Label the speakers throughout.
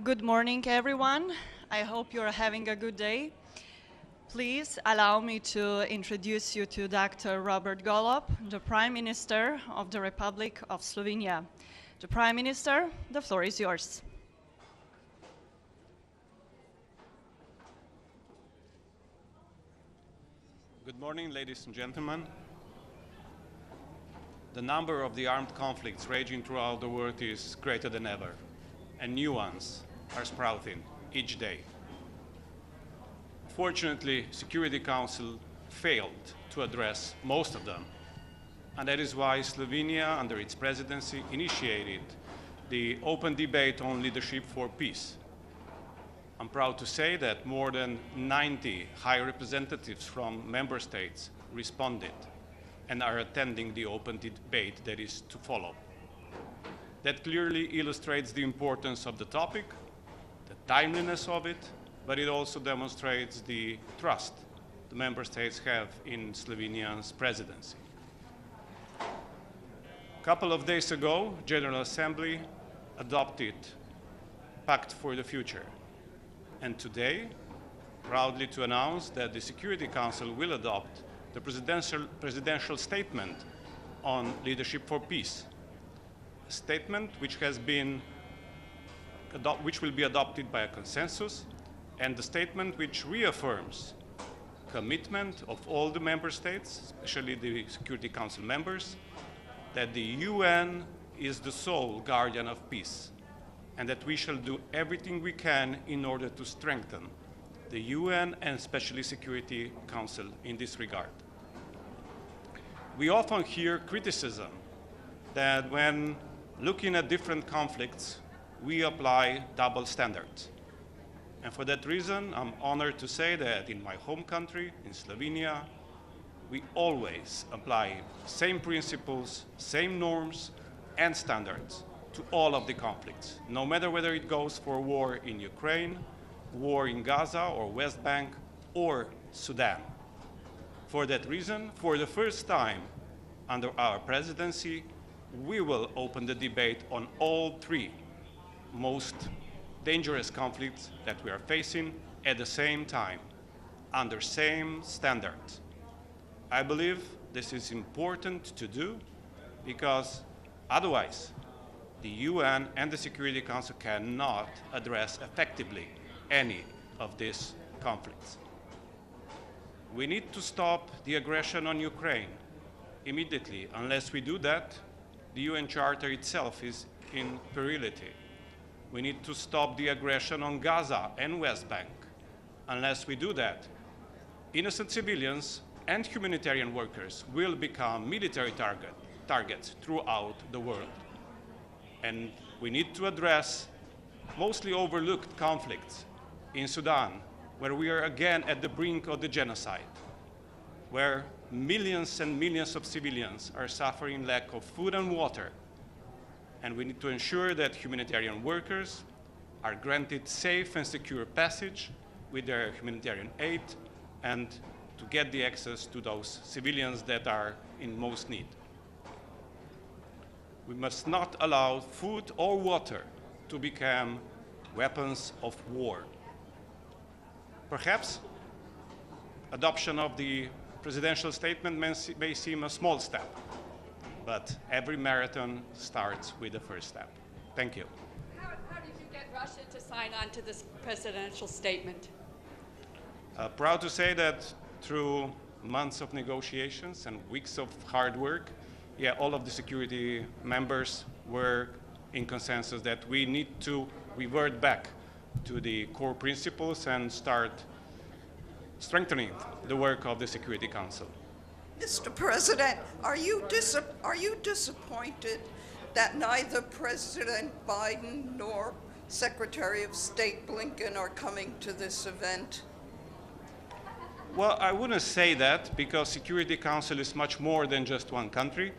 Speaker 1: Good morning, everyone. I hope you're having a good day. Please allow me to introduce you to Dr. Robert Golob, the Prime Minister of the Republic of Slovenia. The Prime Minister, the floor is yours.
Speaker 2: Good morning, ladies and gentlemen. The number of the armed conflicts raging throughout the world is greater than ever, and new ones are sprouting each day. Fortunately, Security Council failed to address most of them, and that is why Slovenia, under its presidency, initiated the open debate on leadership for peace. I'm proud to say that more than 90 high representatives from member states responded and are attending the open debate that is to follow. That clearly illustrates the importance of the topic, the timeliness of it, but it also demonstrates the trust the member states have in Slovenia's presidency. A couple of days ago, General Assembly adopted Pact for the Future. And today, proudly to announce that the Security Council will adopt the presidential statement on leadership for peace, a statement which will be adopted by a consensus, and the statement which reaffirms commitment of all the member states, especially the Security Council members, that the UN is the sole guardian of peace, and that we shall do everything we can in order to strengthen the UN and especially Security Council in this regard. We often hear criticism that when looking at different conflicts, we apply double standards. And for that reason, I'm honored to say that in my home country, in Slovenia, we always apply same principles, same norms, and standards to all of the conflicts, no matter whether it goes for war in Ukraine, war in Gaza or West Bank, or Sudan. For that reason, for the first time under our presidency, we will open the debate on all three most dangerous conflicts that we are facing at the same time, under same standards. I believe this is important to do because otherwise, the UN and the Security Council cannot address effectively any of these conflicts. We need to stop the aggression on Ukraine immediately. Unless we do that, the UN Charter itself is in perility. We need to stop the aggression on Gaza and West Bank. Unless we do that, innocent civilians and humanitarian workers will become military targets throughout the world. And we need to address mostly overlooked conflicts in Sudan, where we are again at the brink of the genocide, where millions and millions of civilians are suffering lack of food and water. And we need to ensure that humanitarian workers are granted safe and secure passage with their humanitarian aid and to get the access to those civilians that are in most need. We must not allow food or water to become weapons of war. Perhaps adoption of the presidential statement may seem a small step, but every marathon starts with the first step. Thank you.
Speaker 3: How did you get Russia to sign on to this presidential statement?
Speaker 2: Proud to say that through months of negotiations and weeks of hard work, all of the security members were in consensus that we need to revert back to the core principles and start strengthening the work of the Security Council.
Speaker 4: Mr. President, are you disappointed that neither President Biden nor Secretary of State Blinken are coming to this event?
Speaker 2: Well, I wouldn't say that because Security Council is much more than just one country.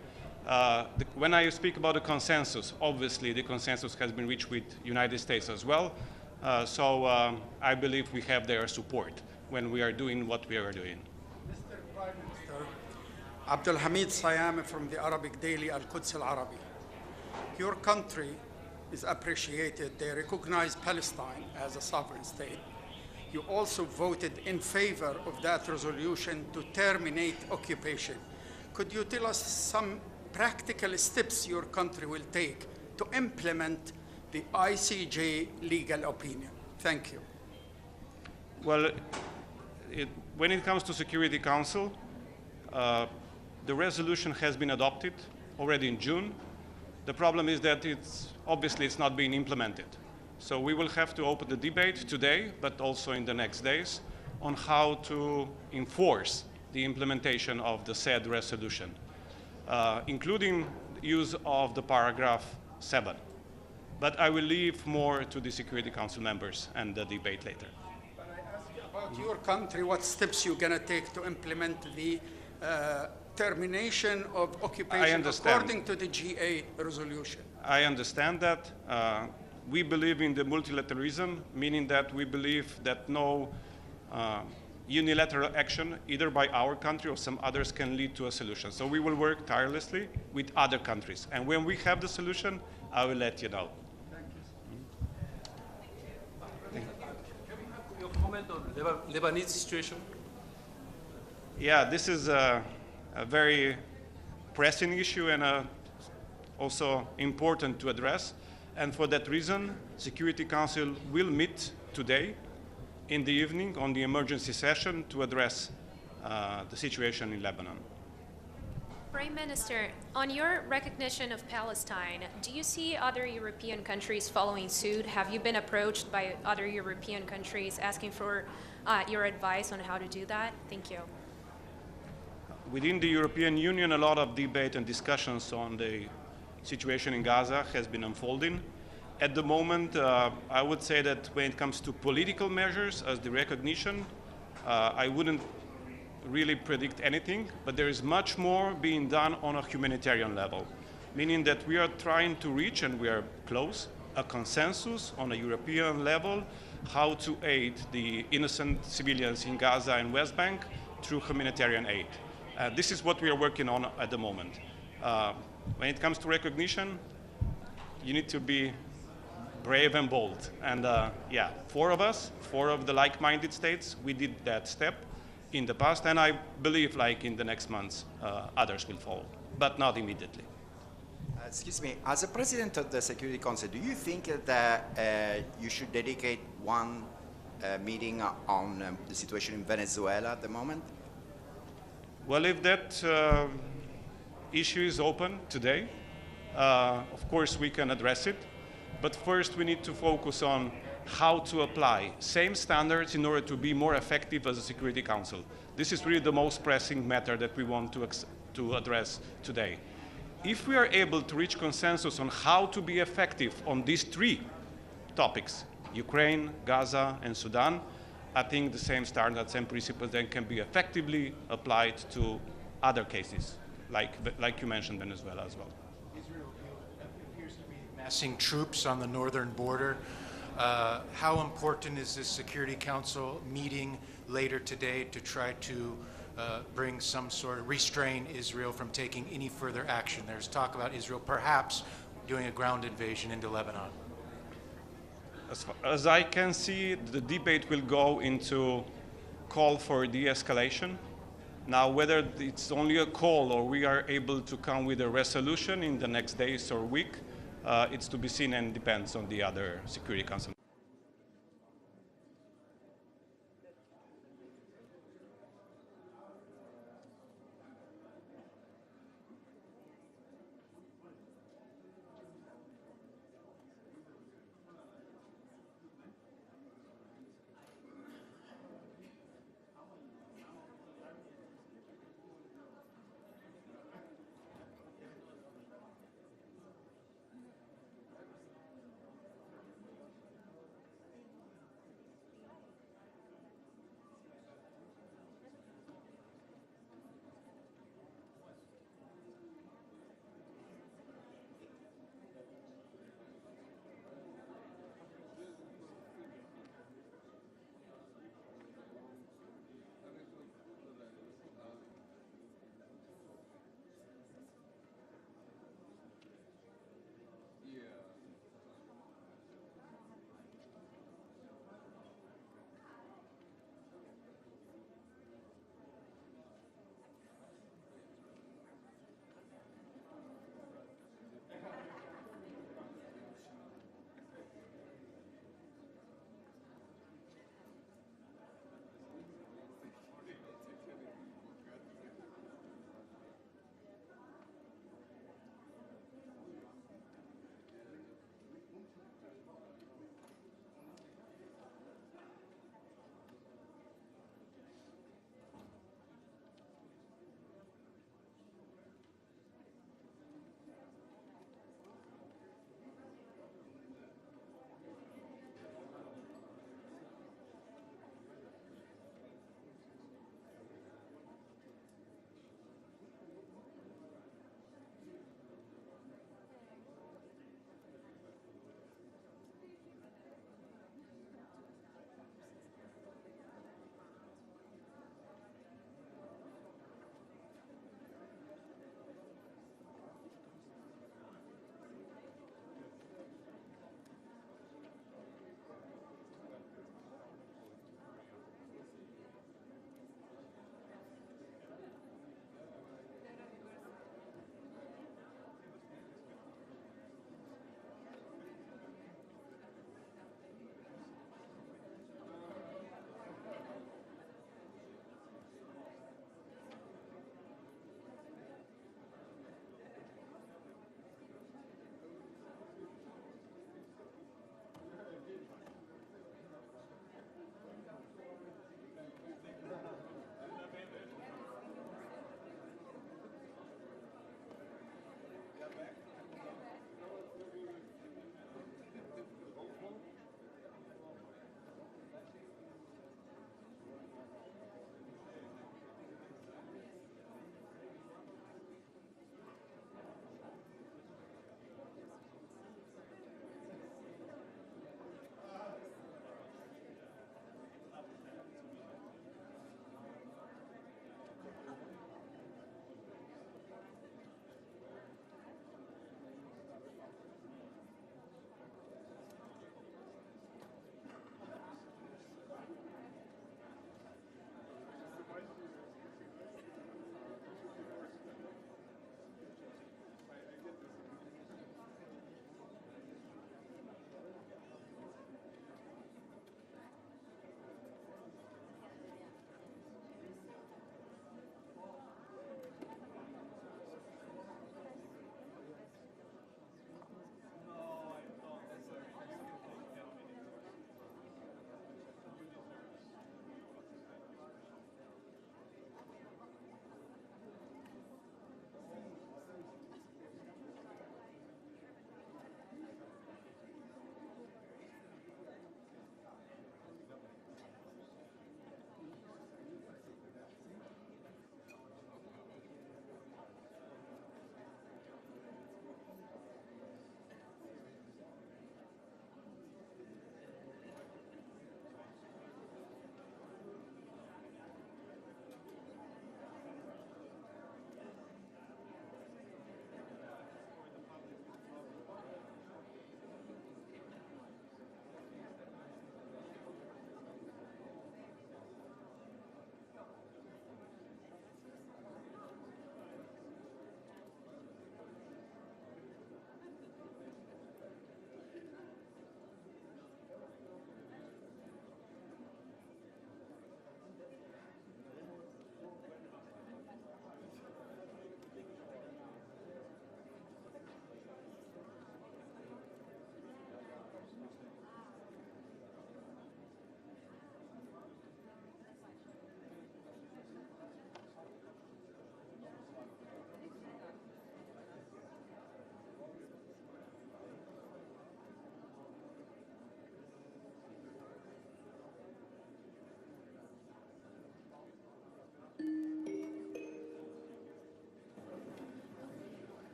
Speaker 2: When I speak about the consensus, obviously the consensus has been reached with United States as well. So I believe we have their support when we are doing what we are doing.
Speaker 5: Mr. Prime Minister, Abdul Hamid Sayami from the Arabic daily Al-Quds Al-Arabi. Your country is appreciated. They recognize Palestine as a sovereign state. You also voted in favor of that resolution to terminate occupation. Could you tell us some practical steps your country will take to implement the ICJ legal opinion? Thank you.
Speaker 2: Well, when it comes to Security Council, the resolution has been adopted already in June. The problem is that obviously it's not being implemented. So we will have to open the debate today, but also in the next days, on how to enforce the implementation of the said resolution, including use of the paragraph 7. But I will leave more to the Security Council members and the debate later.
Speaker 5: But I ask you about your country, what steps you're going to take to implement the termination of occupation according to the GA resolution?
Speaker 2: I understand that. We believe in the multilateralism, meaning that we believe that no unilateral action, either by our country or some others, can lead to a solution. So we will work tirelessly with other countries. And when we have the solution, I will let you know.
Speaker 6: Thank you. Can we have your comment on Lebanese situation?
Speaker 2: Yeah, this is a very pressing issue and also important to address. And for that reason, Security Council will meet today in the evening on the emergency session to address the situation in Lebanon.
Speaker 7: Prime Minister, on your recognition of Palestine, do you see other European countries following suit? Have you been approached by other European countries asking for your advice on how to do that? Thank you.
Speaker 2: Within the European Union, a lot of debate and discussions on the situation in Gaza has been unfolding. At the moment, I would say that when it comes to political measures as the recognition, I wouldn't really predict anything, but there is much more being done on a humanitarian level, meaning that we are trying to reach, and we are close, a consensus on a European level how to aid the innocent civilians in Gaza and West Bank through humanitarian aid. This is what we are working on at the moment. When it comes to recognition, you need to be brave and bold. And yeah, four of the like-minded states, we did that step in the past, and I believe like in the next months, others will follow, but not immediately.
Speaker 8: Excuse me, as a president of the Security Council, do you think that you should dedicate one meeting on the situation in Venezuela at the moment?
Speaker 2: Well, if that issue is open today, of course we can address it, but first we need to focus on how to apply same standards in order to be more effective as a Security Council. This is really the most pressing matter that we want to address today. If we are able to reach consensus on how to be effective on these three topics, Ukraine, Gaza, and Sudan, I think the same standards and principles then can be effectively applied to other cases, like you mentioned, Venezuela as well.
Speaker 9: Israel appears to be massing troops on the northern border. How important is this Security Council meeting later today to try to bring some sort of restrain Israel from taking any further action? There's talk about Israel perhaps doing a ground invasion into Lebanon.
Speaker 2: As I can see, the debate will go into call for de-escalation. Now, whether it's only a call or we are able to come with a resolution in the next days or week, it's to be seen and depends on the other Security Council.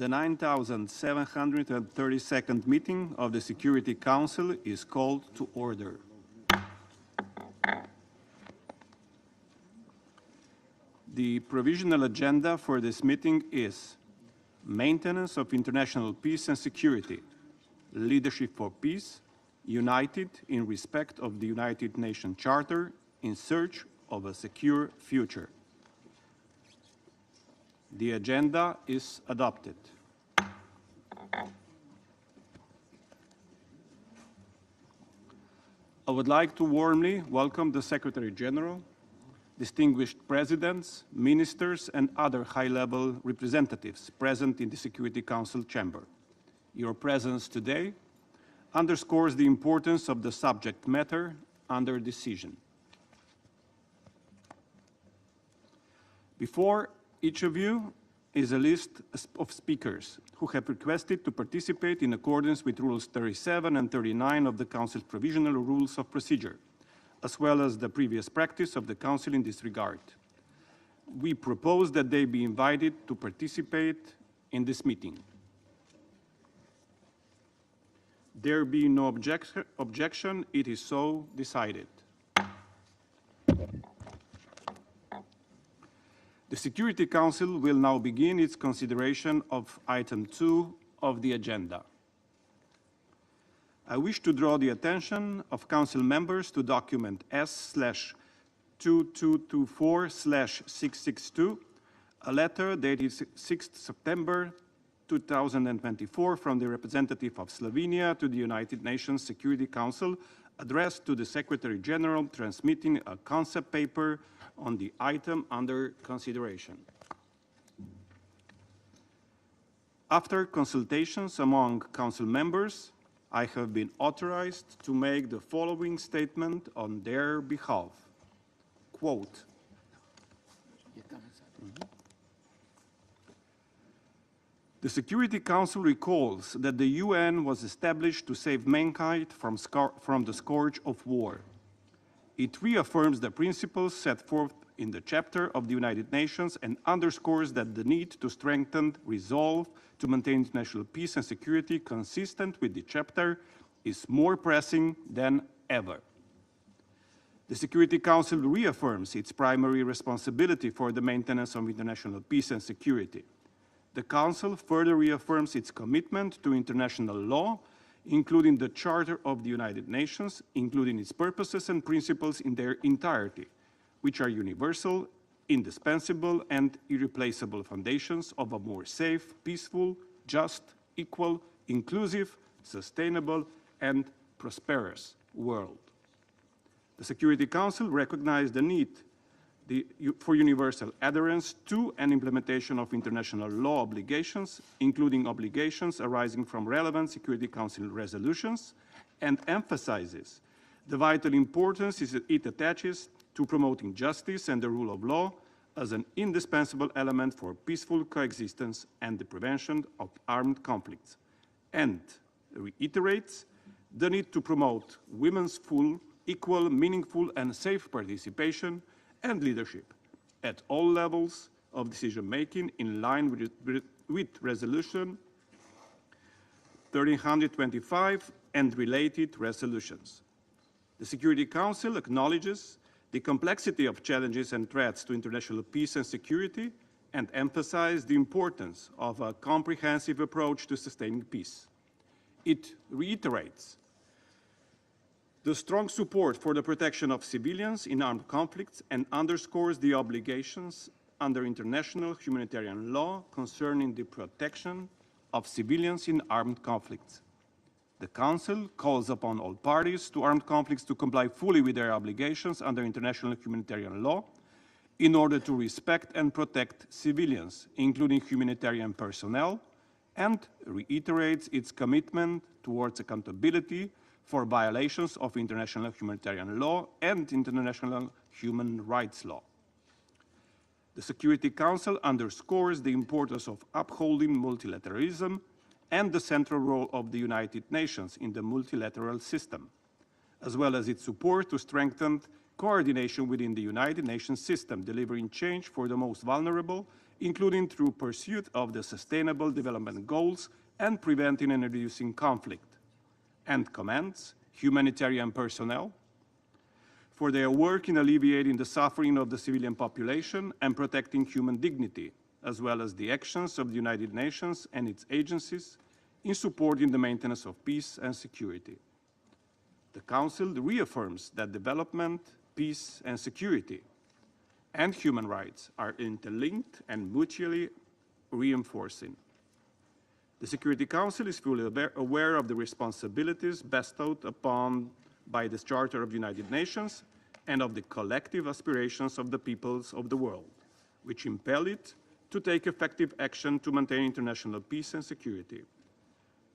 Speaker 10: The 9,732nd meeting of the Security Council is called to order. The provisional agenda for this meeting is maintenance of international peace and security, leadership for peace, united in respect of the United Nations Charter in search of a secure future. The agenda is adopted. I would like to warmly welcome the Secretary General, distinguished presidents, ministers, and other high-level representatives present in the Security Council chamber. Your presence today underscores the importance of the subject matter under decision. Before each of you is a list of speakers who have requested to participate in accordance with Rules 37 and 39 of the Council's Provisional Rules of Procedure, as well as the previous practice of the Council in this regard. We propose that they be invited to participate in this meeting. There being no objection, it is so decided. The Security Council will now begin its consideration of item 2 of the agenda. I wish to draw the attention of Council members to document S/2224/662, a letter dated 6th September 2024 from the representative of Slovenia to the United Nations Security Council, addressed to the Secretary General, transmitting a concept paper on the item under consideration. After consultations among Council members, I have been authorized to make the following statement on their behalf. Quote, the Security Council recalls that the UN was established to save mankind from the scourge of war. It reaffirms the principles set forth in the chapter of the United Nations and underscores that the need to strengthen resolve to maintain international peace and security consistent with the chapter is more pressing than ever. The Security Council reaffirms its primary responsibility for the maintenance of international peace and security. The Council further reaffirms its commitment to international law, including the Charter of the United Nations, including its purposes and principles in their entirety, which are universal, indispensable, and irreplaceable foundations of a more safe, peaceful, just, equal, inclusive, sustainable, and prosperous world. The Security Council recognized the need for universal adherence to and implementation of international law obligations, including obligations arising from relevant Security Council resolutions, and emphasizes the vital importance it attaches to promoting justice and the rule of law as an indispensable element for peaceful coexistence and the prevention of armed conflicts, and reiterates the need to promote women's full, equal, meaningful, and safe participation and leadership at all levels of decision-making in line with Resolution 1325 and related resolutions. The Security Council acknowledges the complexity of challenges and threats to international peace and security and emphasizes the importance of a comprehensive approach to sustaining peace. It reiterates the strong support for the protection of civilians in armed conflicts and underscores the obligations under international humanitarian law concerning the protection of civilians in armed conflicts. The Council calls upon all parties to armed conflicts to comply fully with their obligations under international humanitarian law in order to respect and protect civilians, including humanitarian personnel, and reiterates its commitment towards accountability for violations of international humanitarian law and international human rights law. The Security Council underscores the importance of upholding multilateralism and the central role of the United Nations in the multilateral system, as well as its support to strengthen coordination within the United Nations system, delivering change for the most vulnerable including through pursuit of the Sustainable Development Goals and preventing and reducing conflict, and commends humanitarian personnel for their work in alleviating the suffering of the civilian population and protecting human dignity, as well as the actions of the United Nations and its agencies in supporting the maintenance of peace and security. The Council reaffirms that development, peace, and security and human rights are interlinked and mutually reinforcing. The Security Council is fully aware of the responsibilities bestowed upon by the Charter of the United Nations and of the collective aspirations of the peoples of the world, which impel it to take effective action to maintain international peace and security.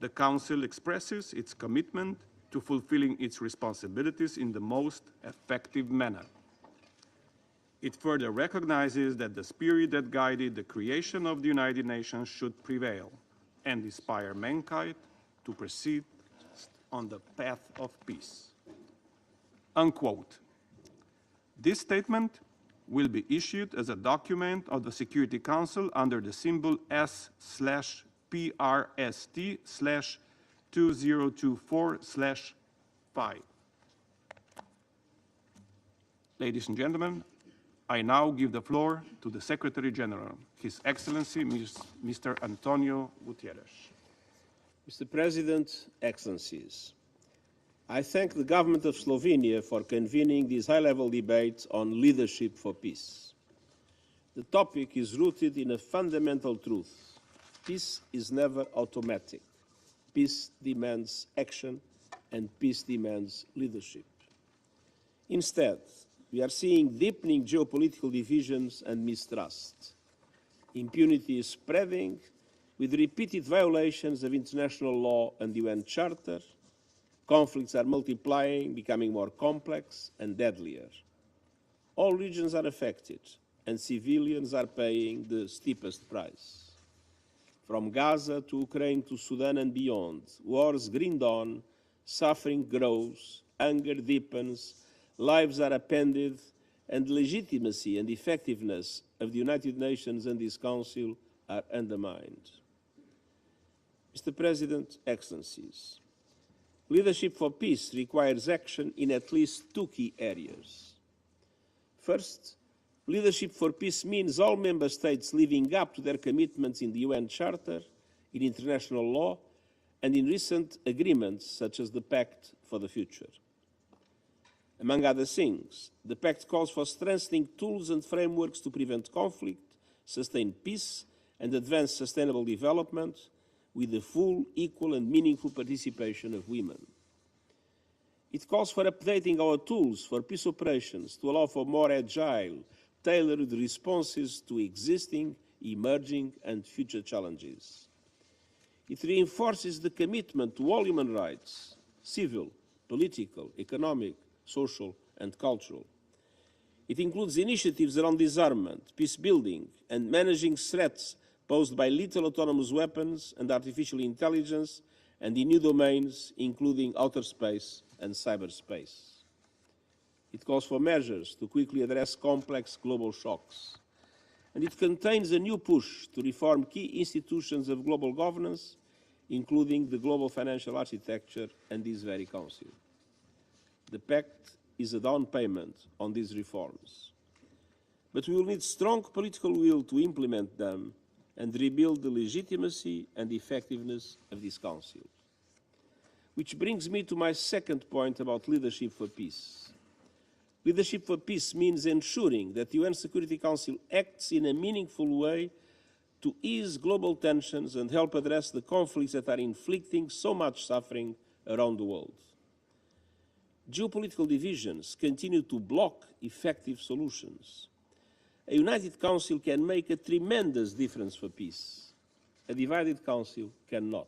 Speaker 10: The Council expresses its commitment to fulfilling its responsibilities in the most effective manner. It further recognizes that the spirit that guided the creation of the United Nations should prevail and inspire mankind to proceed on the path of peace. Unquote. This statement will be issued as a document of the Security Council under the symbol S/PRST/2024/5. Ladies and gentlemen, I now give the floor to the Secretary General, His Excellency Mr. Antonio Guterres.
Speaker 11: Mr. President, Excellencies, I thank the government of Slovenia for convening this high-level debate on leadership for peace. The topic is rooted in a fundamental truth. Peace is never automatic. Peace demands action, and peace demands leadership. Instead, we are seeing deepening geopolitical divisions and mistrust. Impunity is spreading, with repeated violations of international law and the UN Charter. Conflicts are multiplying, becoming more complex and deadlier. All regions are affected, and civilians are paying the steepest price. From Gaza to Ukraine to Sudan and beyond, wars grind on, suffering grows, anger deepens, lives are upended, and legitimacy and effectiveness of the United Nations and this Council are undermined. Mr. President, Excellencies, leadership for peace requires action in at least two key areas. First, leadership for peace means all member states living up to their commitments in the UN Charter, in international law, and in recent agreements such as the Pact for the Future. Among other things, the Pact calls for strengthening tools and frameworks to prevent conflict, sustain peace, and advance sustainable development with the full, equal, and meaningful participation of women. It calls for updating our tools for peace operations to allow for more agile, tailored responses to existing, emerging, and future challenges. It reinforces the commitment to all human rights, civil, political, economic, social, and cultural. It includes initiatives around disarmament, peace building, and managing threats posed by lethal autonomous weapons and artificial intelligence, and in new domains, including outer space and cyberspace. It calls for measures to quickly address complex global shocks. And it contains a new push to reform key institutions of global governance, including the global financial architecture and this very Council. The Pact is a down payment on these reforms. But we will need strong political will to implement them and rebuild the legitimacy and effectiveness of this Council. Which brings me to my second point about leadership for peace. Leadership for peace means ensuring that the UN Security Council acts in a meaningful way to ease global tensions and help address the conflicts that are inflicting so much suffering around the world. Geopolitical divisions continue to block effective solutions. A united Council can make a tremendous difference for peace. A divided Council cannot.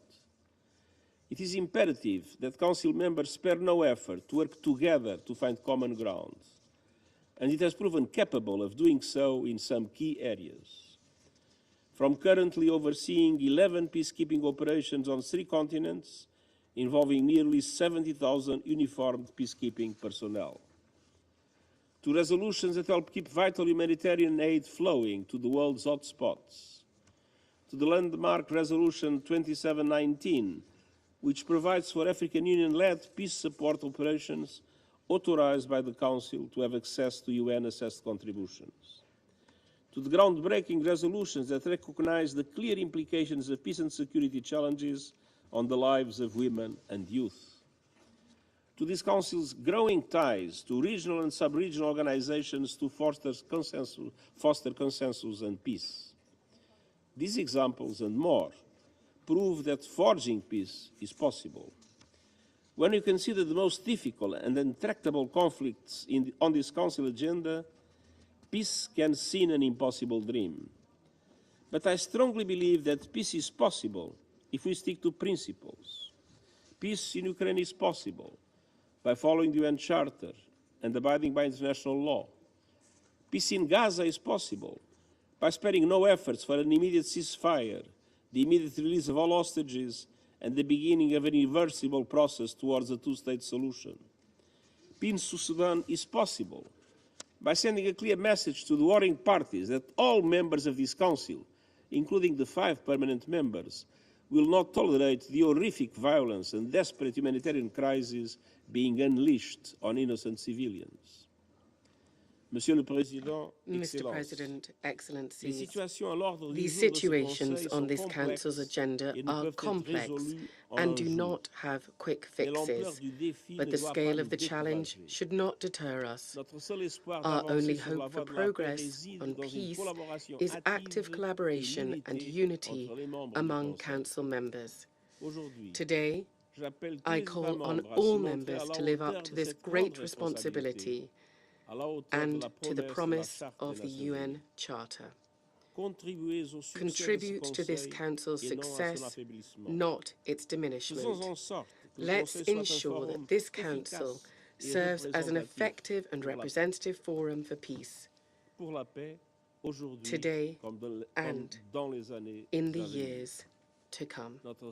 Speaker 11: It is imperative that Council members spare no effort to work together to find common ground, and it has proven capable of doing so in some key areas. From currently overseeing 11 peacekeeping operations on 3 continents, involving nearly 70,000 uniformed peacekeeping personnel, to resolutions that help keep vital humanitarian aid flowing to the world's hotspots, to the landmark Resolution 2719, which provides for African Union-led peace support operations authorized by the Council to have access to UN-assessed contributions, to the groundbreaking resolutions that recognize the clear implications of peace and security challenges on the lives of women and youth, to this Council's growing ties to regional and sub-regional organizations to foster consensus and peace. These examples and more prove that forging peace is possible. When you consider the most difficult and intractable conflicts on this Council agenda, peace can seem an impossible dream. But I strongly believe that peace is possible if we stick to principles. Peace in Ukraine is possible by following the UN Charter and abiding by international law. Peace in Gaza is possible by sparing no efforts for an immediate ceasefire, the immediate release of all hostages, and the beginning of an irreversible process towards a two-state solution. Peace in Sudan is possible by sending a clear message to the warring parties that all members of this Council, including the 5 permanent members, will not tolerate the horrific violence and desperate humanitarian crisis being unleashed on innocent civilians. Monsieur le Président,
Speaker 12: Mr. President, Excellencies, the situations on this Council's agenda are complex and do not have quick fixes, but the scale of the challenge should not deter us. Our only hope for progress on peace is active collaboration and unity among Council members. Today, I call on all members to live up to this great responsibility and to the promise of the UN Charter. Contribute to this Council's success, not its diminishment. Let's ensure that this Council serves as an effective and representative forum for peace, today and in the years to come. Our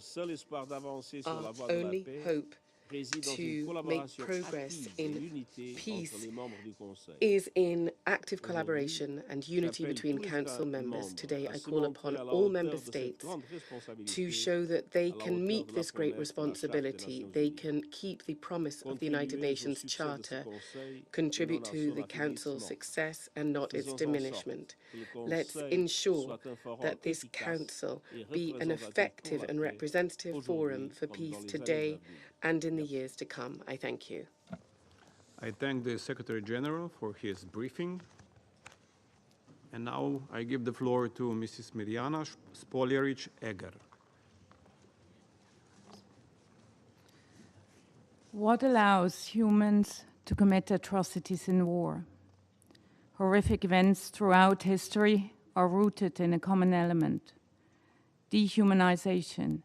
Speaker 12: only hope to make progress in peace is in active collaboration and unity between Council members. Today, I call upon all Member States to show that they can meet this great responsibility, they can keep the promise of the United Nations Charter, contribute to the Council's success and not its diminishment. Let's ensure that this Council be an effective and representative forum for peace today and in the years to come. I thank you.
Speaker 10: I thank the Secretary General for his briefing. And now I give the floor to Mrs. Mirjana Spoljarić-Egger.
Speaker 13: What allows humans to commit atrocities in war? Horrific events throughout history are rooted in a common element: dehumanization,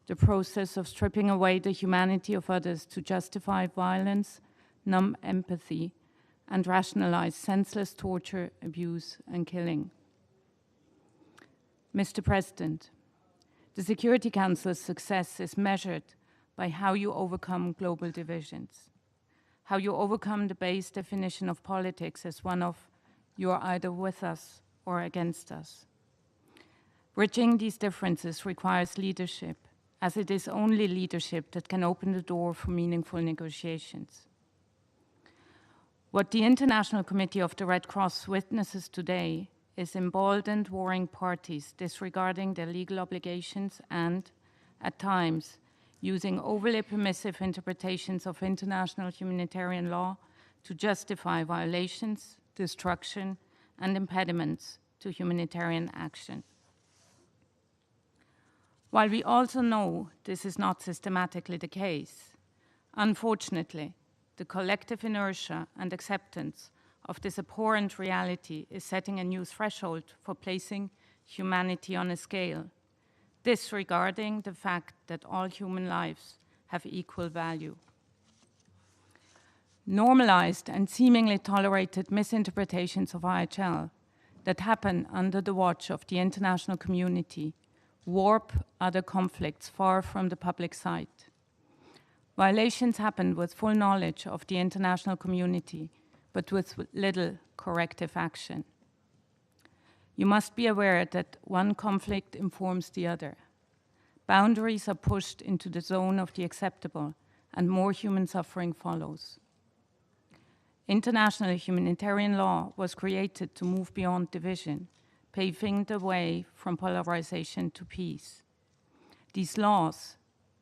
Speaker 13: the process of stripping away the humanity of others to justify violence, numb empathy, and rationalize senseless torture, abuse, and killing. Mr. President, the Security Council's success is measured by how you overcome global divisions, how you overcome the base definition of politics as one of you are either with us or against us. Bridging these differences requires leadership, as it is only leadership that can open the door for meaningful negotiations. What the International Committee of the Red Cross witnesses today is emboldened warring parties disregarding their legal obligations and, at times, using overly permissive interpretations of international humanitarian law to justify violations, destruction, and impediments to humanitarian action. While we also know this is not systematically the case, unfortunately, the collective inertia and acceptance of this abhorrent reality is setting a new threshold for placing humanity on a scale, disregarding the fact that all human lives have equal value. Normalized and seemingly tolerated misinterpretations of IHL that happen under the watch of the international community warp other conflicts far from the public sight. Violations happen with full knowledge of the international community, but with little corrective action. You must be aware that one conflict informs the other. Boundaries are pushed into the zone of the acceptable, and more human suffering follows. International humanitarian law was created to move beyond division, paving the way from polarization to peace. These laws,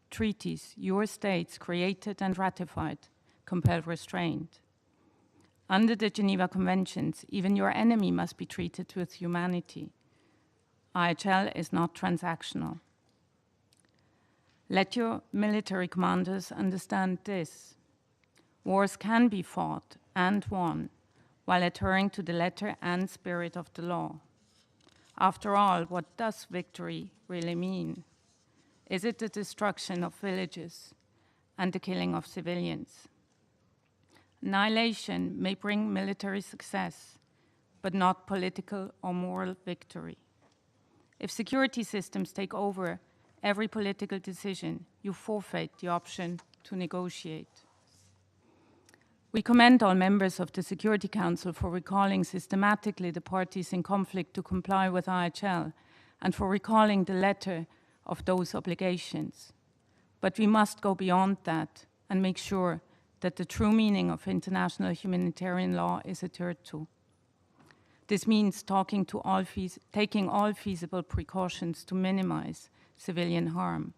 Speaker 13: treaties your states created and ratified, compel restraint. Under the Geneva Conventions, even your enemy must be treated with humanity. IHL is not transactional. Let your military commanders understand this. Wars can be fought and won while adhering to the letter and spirit of the law. After all, what does victory really mean? Is it the destruction of villages and the killing of civilians? Annihilation may bring military success, but not political or moral victory. If security systems take over every political decision, you forfeit the option to negotiate. We commend all members of the Security Council for recalling systematically the parties in conflict to comply with IHL and for recalling the letter of those obligations. But we must go beyond that and make sure that the true meaning of international humanitarian law is adhered to. This means taking all feasible precautions to minimize civilian harm.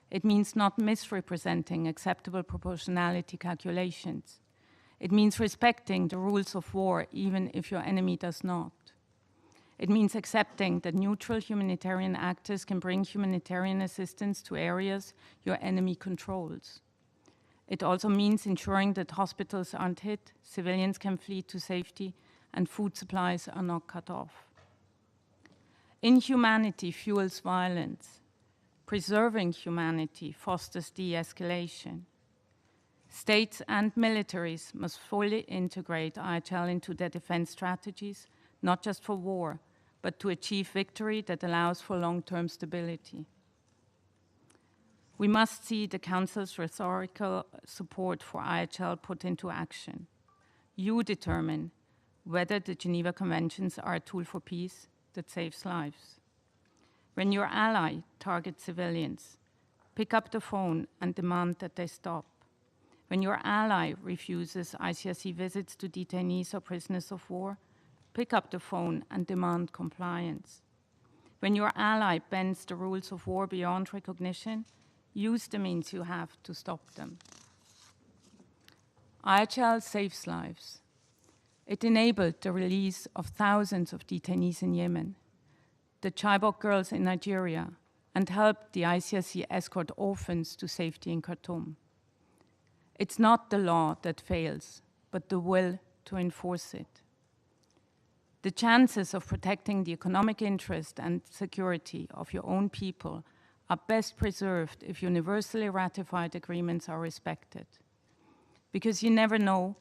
Speaker 13: It means not misrepresenting acceptable proportionality calculations. It means respecting the rules of war, even if your enemy does not. It means accepting that neutral humanitarian actors can bring humanitarian assistance to areas your enemy controls. It also means ensuring that hospitals aren't hit, civilians can flee to safety, and food supplies are not cut off. Inhumanity fuels violence. Preserving humanity fosters de-escalation. States and militaries must fully integrate IHL into their defense strategies, not just for war, but to achieve victory that allows for long-term stability. We must see the Council's rhetorical support for IHL put into action. You determine whether the Geneva Conventions are a tool for peace that saves lives. When your ally targets civilians, pick up the phone and demand that they stop. When your ally refuses ICRC visits to detainees or prisoners of war, pick up the phone and demand compliance. When your ally bends the rules of war beyond recognition, use the means you have to stop them. IHL saves lives. It enabled the release of thousands of detainees in Yemen, the Chibok girls in Nigeria, and helped the ICRC escort orphans to safety in Khartoum. It's not the law that fails, but the will to enforce it. The chances of protecting the economic interest and security of your own people are best preserved if universally ratified agreements are respected. Because you never know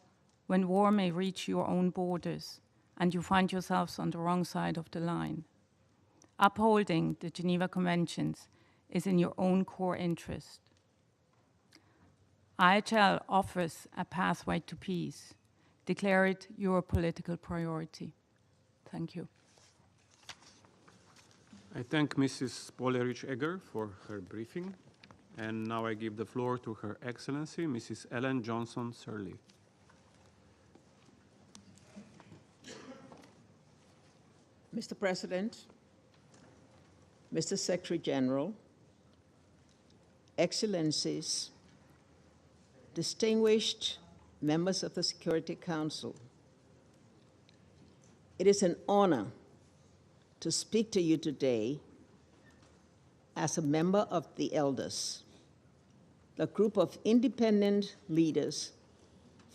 Speaker 13: when war may reach your own borders and you find yourselves on the wrong side of the line. Upholding the Geneva Conventions is in your own core interest. IHL offers a pathway to peace. Declare it your political priority. Thank you.
Speaker 10: I thank Mrs. Polerich-Egger for her briefing. And now I give the floor to Her Excellency, Mrs. Ellen Johnson-Sirleaf.
Speaker 14: Mr. President, Mr. Secretary General, Excellencies, distinguished members of the Security Council, it is an honor to speak to you today as a member of the Elders, a group of independent leaders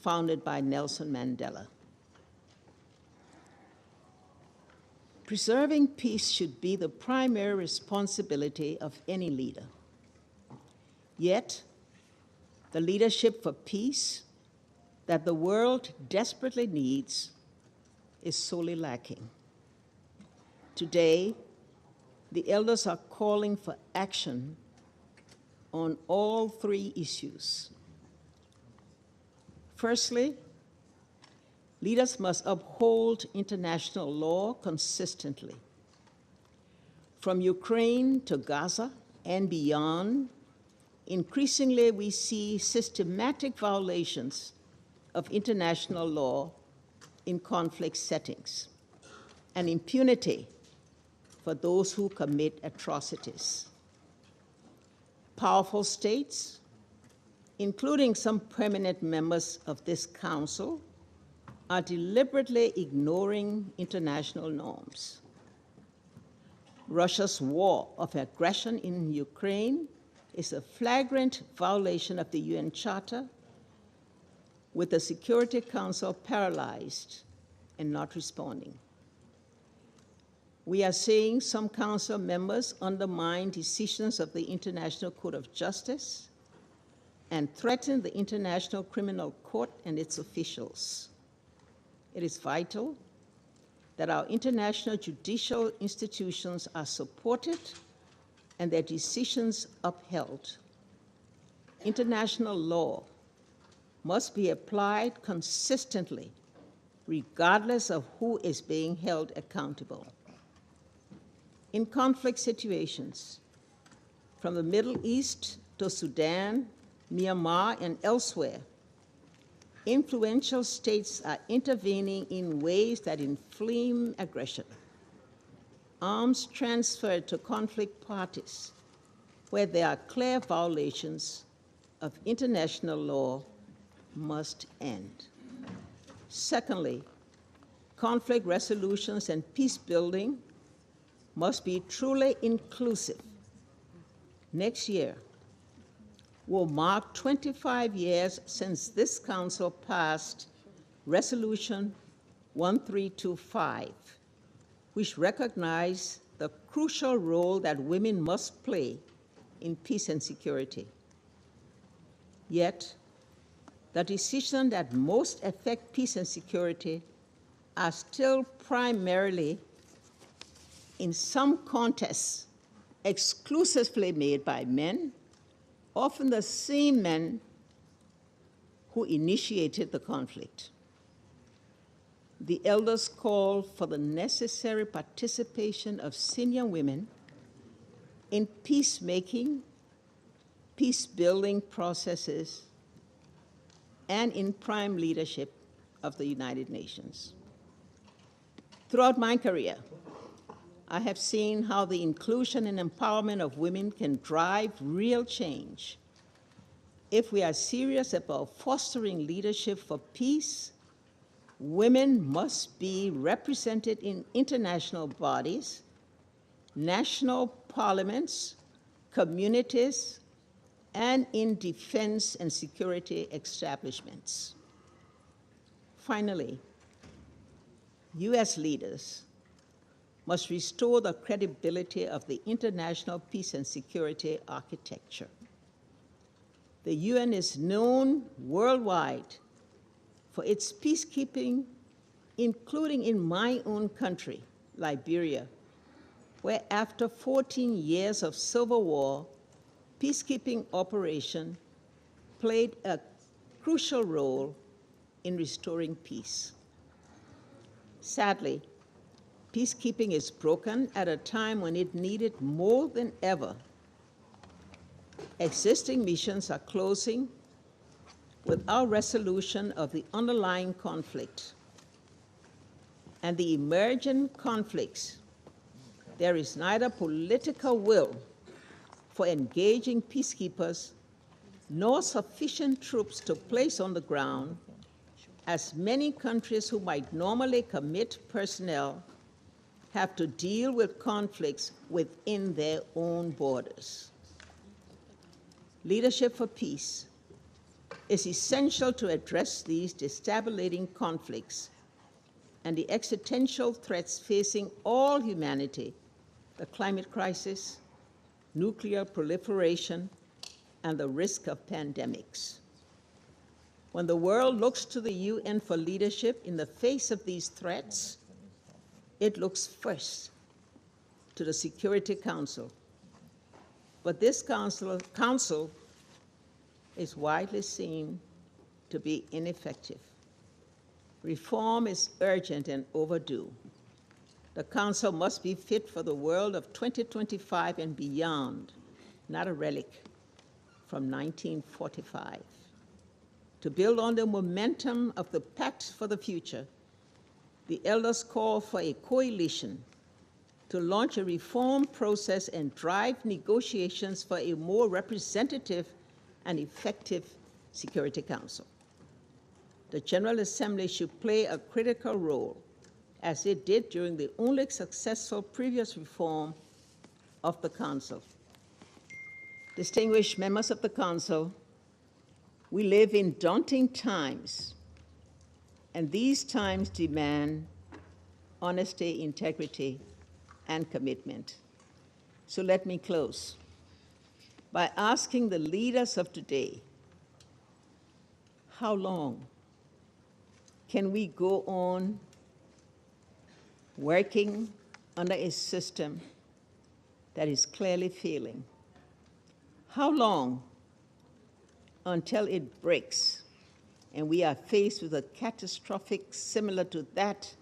Speaker 14: founded by Nelson Mandela. Preserving peace should be the primary responsibility of any leader. Yet, the leadership for peace that the world desperately needs is sorely lacking. Today, the Elders are calling for action on all three issues. Firstly, Leaders must uphold international law consistently. From Ukraine to Gaza and beyond, increasingly we see systematic violations of international law in conflict settings and impunity for those who commit atrocities. Powerful states, including some permanent members of this council, are deliberately ignoring international norms. Russia's war of aggression in Ukraine is a flagrant violation of the UN Charter, with the Security Council paralyzed and not responding. We are seeing some council members undermine decisions of the International Court of Justice and threaten the International Criminal Court and its officials. It is vital that our international judicial institutions are supported and their decisions upheld. International law must be applied consistently, regardless of who is being held accountable. In conflict situations, from the Middle East to Sudan, Myanmar, and elsewhere, influential states are intervening in ways that inflame aggression. Arms transferred to conflict parties where there are clear violations of international law must end. Secondly, conflict resolutions and peace building must be truly inclusive. Next year will mark 25 years since this council passed Resolution 1325, which recognized the crucial role that women must play in peace and security. Yet, the decisions that most affect peace and security are still primarily, in some contexts, exclusively made by men, often the same men who initiated the conflict. The elders call for the necessary participation of senior women in peacemaking, peace-building processes, and in prime leadership of the United Nations. Throughout my career, I have seen how the inclusion and empowerment of women can drive real change. If we are serious about fostering leadership for peace, women must be represented in international bodies, national parliaments, communities, and in defense and security establishments. Finally, U.S. leaders must restore the credibility of the international peace and security architecture. The UN is known worldwide for its peacekeeping, including in my own country, Liberia, where after 14 years of civil war, peacekeeping operation played a crucial role in restoring peace. Sadly, peacekeeping is broken at a time when it needed more than ever. Existing missions are closing without resolution of the underlying conflict. And the emergent conflicts, there is neither political will for engaging peacekeepers nor sufficient troops to place on the ground, as many countries who might normally commit personnel have to deal with conflicts within their own borders. Leadership for peace is essential to address these destabilizing conflicts and the existential threats facing all humanity, the climate crisis, nuclear proliferation, and the risk of pandemics. When the world looks to the UN for leadership in the face of these threats, it looks first to the Security Council. But this council is widely seen to be ineffective. Reform is urgent and overdue. The Council must be fit for the world of 2025 and beyond, not a relic from 1945. To build on the momentum of the Pact for the Future, the elders call for a coalition to launch a reform process and drive negotiations for a more representative and effective Security Council. The General Assembly should play a critical role, as it did during the only successful previous reform of the Council. Distinguished members of the Council, we live in daunting times, and these times demand honesty, integrity, and commitment. So let me close by asking the leaders of today, how long can we go on working under a system that is clearly failing? How long until it breaks and we are faced with a catastrophic similar to that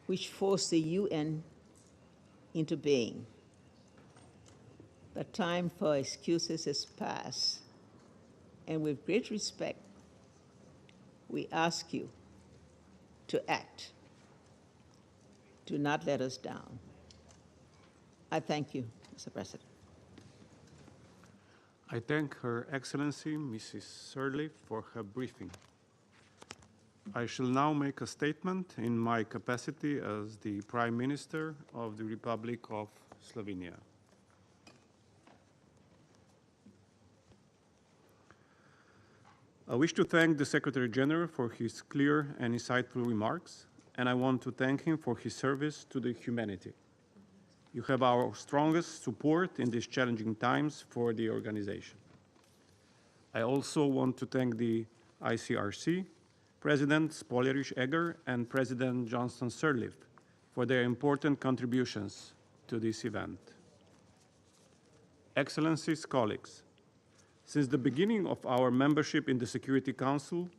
Speaker 14: which forced the UN into being? The time for excuses is past, and with great respect, we ask you to act. Do not let us down. I thank you, Mr. President.
Speaker 10: I thank Her Excellency, Mrs. Sirleaf, for her briefing. I shall now make a statement in my capacity as the Prime Minister of the Republic of Slovenia. I wish to thank the Secretary General for his clear and insightful remarks, and I want to thank him for his service to the humanity. You have our strongest support in these challenging times for the organization. I also want to thank the ICRC, President Spoljarić-Egger and President Johnson Sirleaf for their important contributions to this event. Excellencies, colleagues, since the beginning of our membership in the Security Council,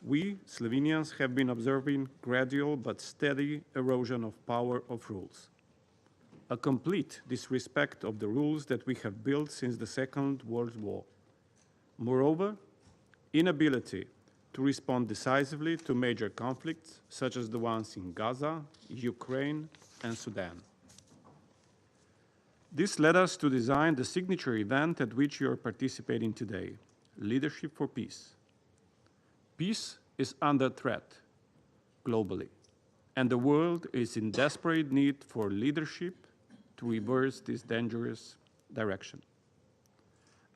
Speaker 10: we, Slovenians, have been observing gradual but steady erosion of power of rules, a complete disrespect of the rules that we have built since the Second World War. Moreover, inability to respond decisively to major conflicts, such as the ones in Gaza, Ukraine, and Sudan. This led us to design the signature event at which you are participating today, Leadership for Peace. Peace is under threat globally, and the world is in desperate need for leadership to reverse this dangerous direction.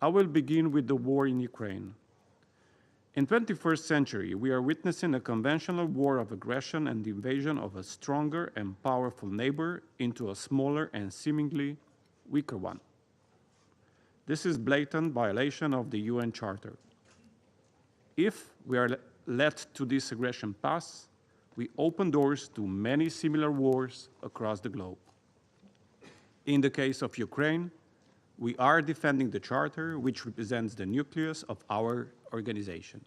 Speaker 10: I will begin with the war in Ukraine. In the 21st century, we are witnessing a conventional war of aggression and invasion of a stronger and powerful neighbor into a smaller and seemingly weaker one. This is blatant violation of the UN Charter. If we are let to this aggression pass, we open doors to many similar wars across the globe. In the case of Ukraine, we are defending the Charter, which represents the nucleus of our organization.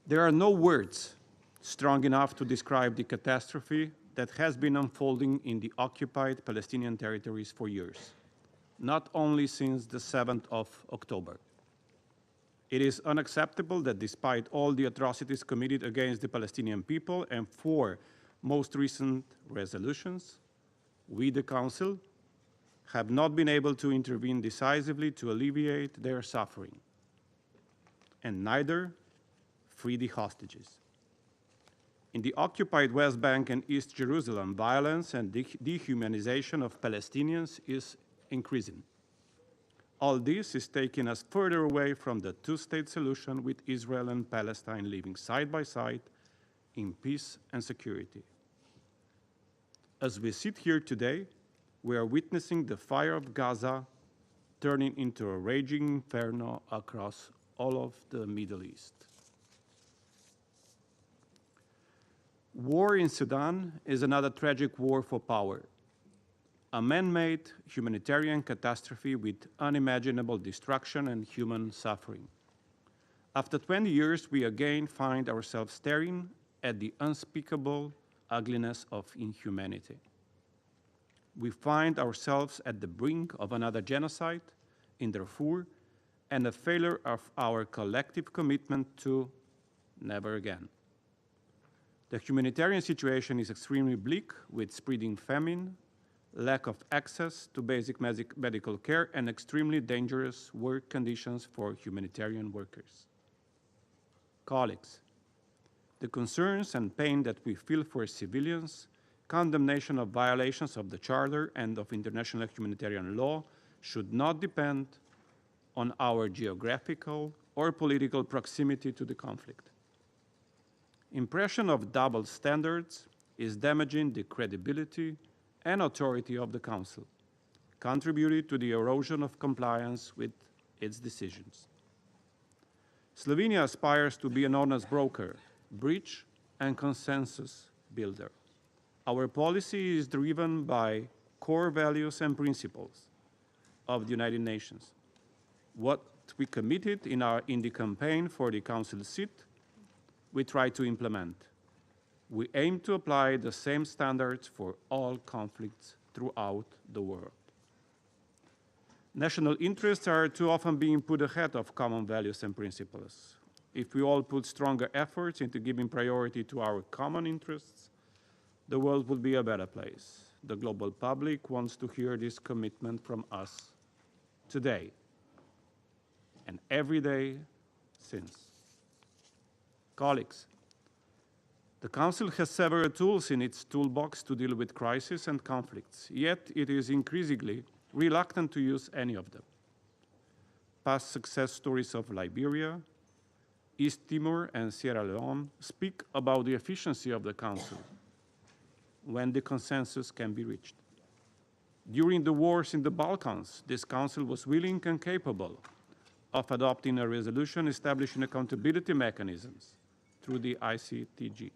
Speaker 10: There are no words strong enough to describe the catastrophe that has been unfolding in the occupied Palestinian territories for years, not only since the 7th of October. It is unacceptable that despite all the atrocities committed against the Palestinian people and four most recent resolutions, we, the Council, have not been able to intervene decisively to alleviate their suffering, and neither free the hostages. In the occupied West Bank and East Jerusalem, violence and dehumanization of Palestinians is increasing. All this is taking us further away from the two-state solution, with Israel and Palestine living side by side in peace and security. As we sit here today, we are witnessing the fire of Gaza turning into a raging inferno across all of the Middle East. War in Sudan is another tragic war for power, a man-made humanitarian catastrophe with unimaginable destruction and human suffering. After 20 years, we again find ourselves staring at the unspeakable ugliness of inhumanity. We find ourselves at the brink of another genocide in Darfur and a failure of our collective commitment to never again. The humanitarian situation is extremely bleak, with spreading famine, lack of access to basic medical care, and extremely dangerous work conditions for humanitarian workers. Colleagues, the concerns and pain that we feel for civilians, condemnation of violations of the Charter and of international humanitarian law should not depend on our geographical or political proximity to the conflict. Impression of double standards is damaging the credibility and authority of the Council, contributing to the erosion of compliance with its decisions. Slovenia aspires to be an honest broker, bridge, and consensus builder. Our policy is driven by core values and principles of the United Nations. What we committed in the campaign for the Council seat, we try to implement. We aim to apply the same standards for all conflicts throughout the world. National interests are too often being put ahead of common values and principles. If we all put stronger efforts into giving priority to our common interests, the world would be a better place. The global public wants to hear this commitment from us today and every day since. Colleagues, the Council has several tools in its toolbox to deal with crises and conflicts, yet it is increasingly reluctant to use any of them. Past success stories of Liberia, East Timor, and Sierra Leone speak about the efficiency of the Council when the consensus can be reached. During the wars in the Balkans, this Council was willing and capable of adopting a resolution establishing accountability mechanisms through the ICTY.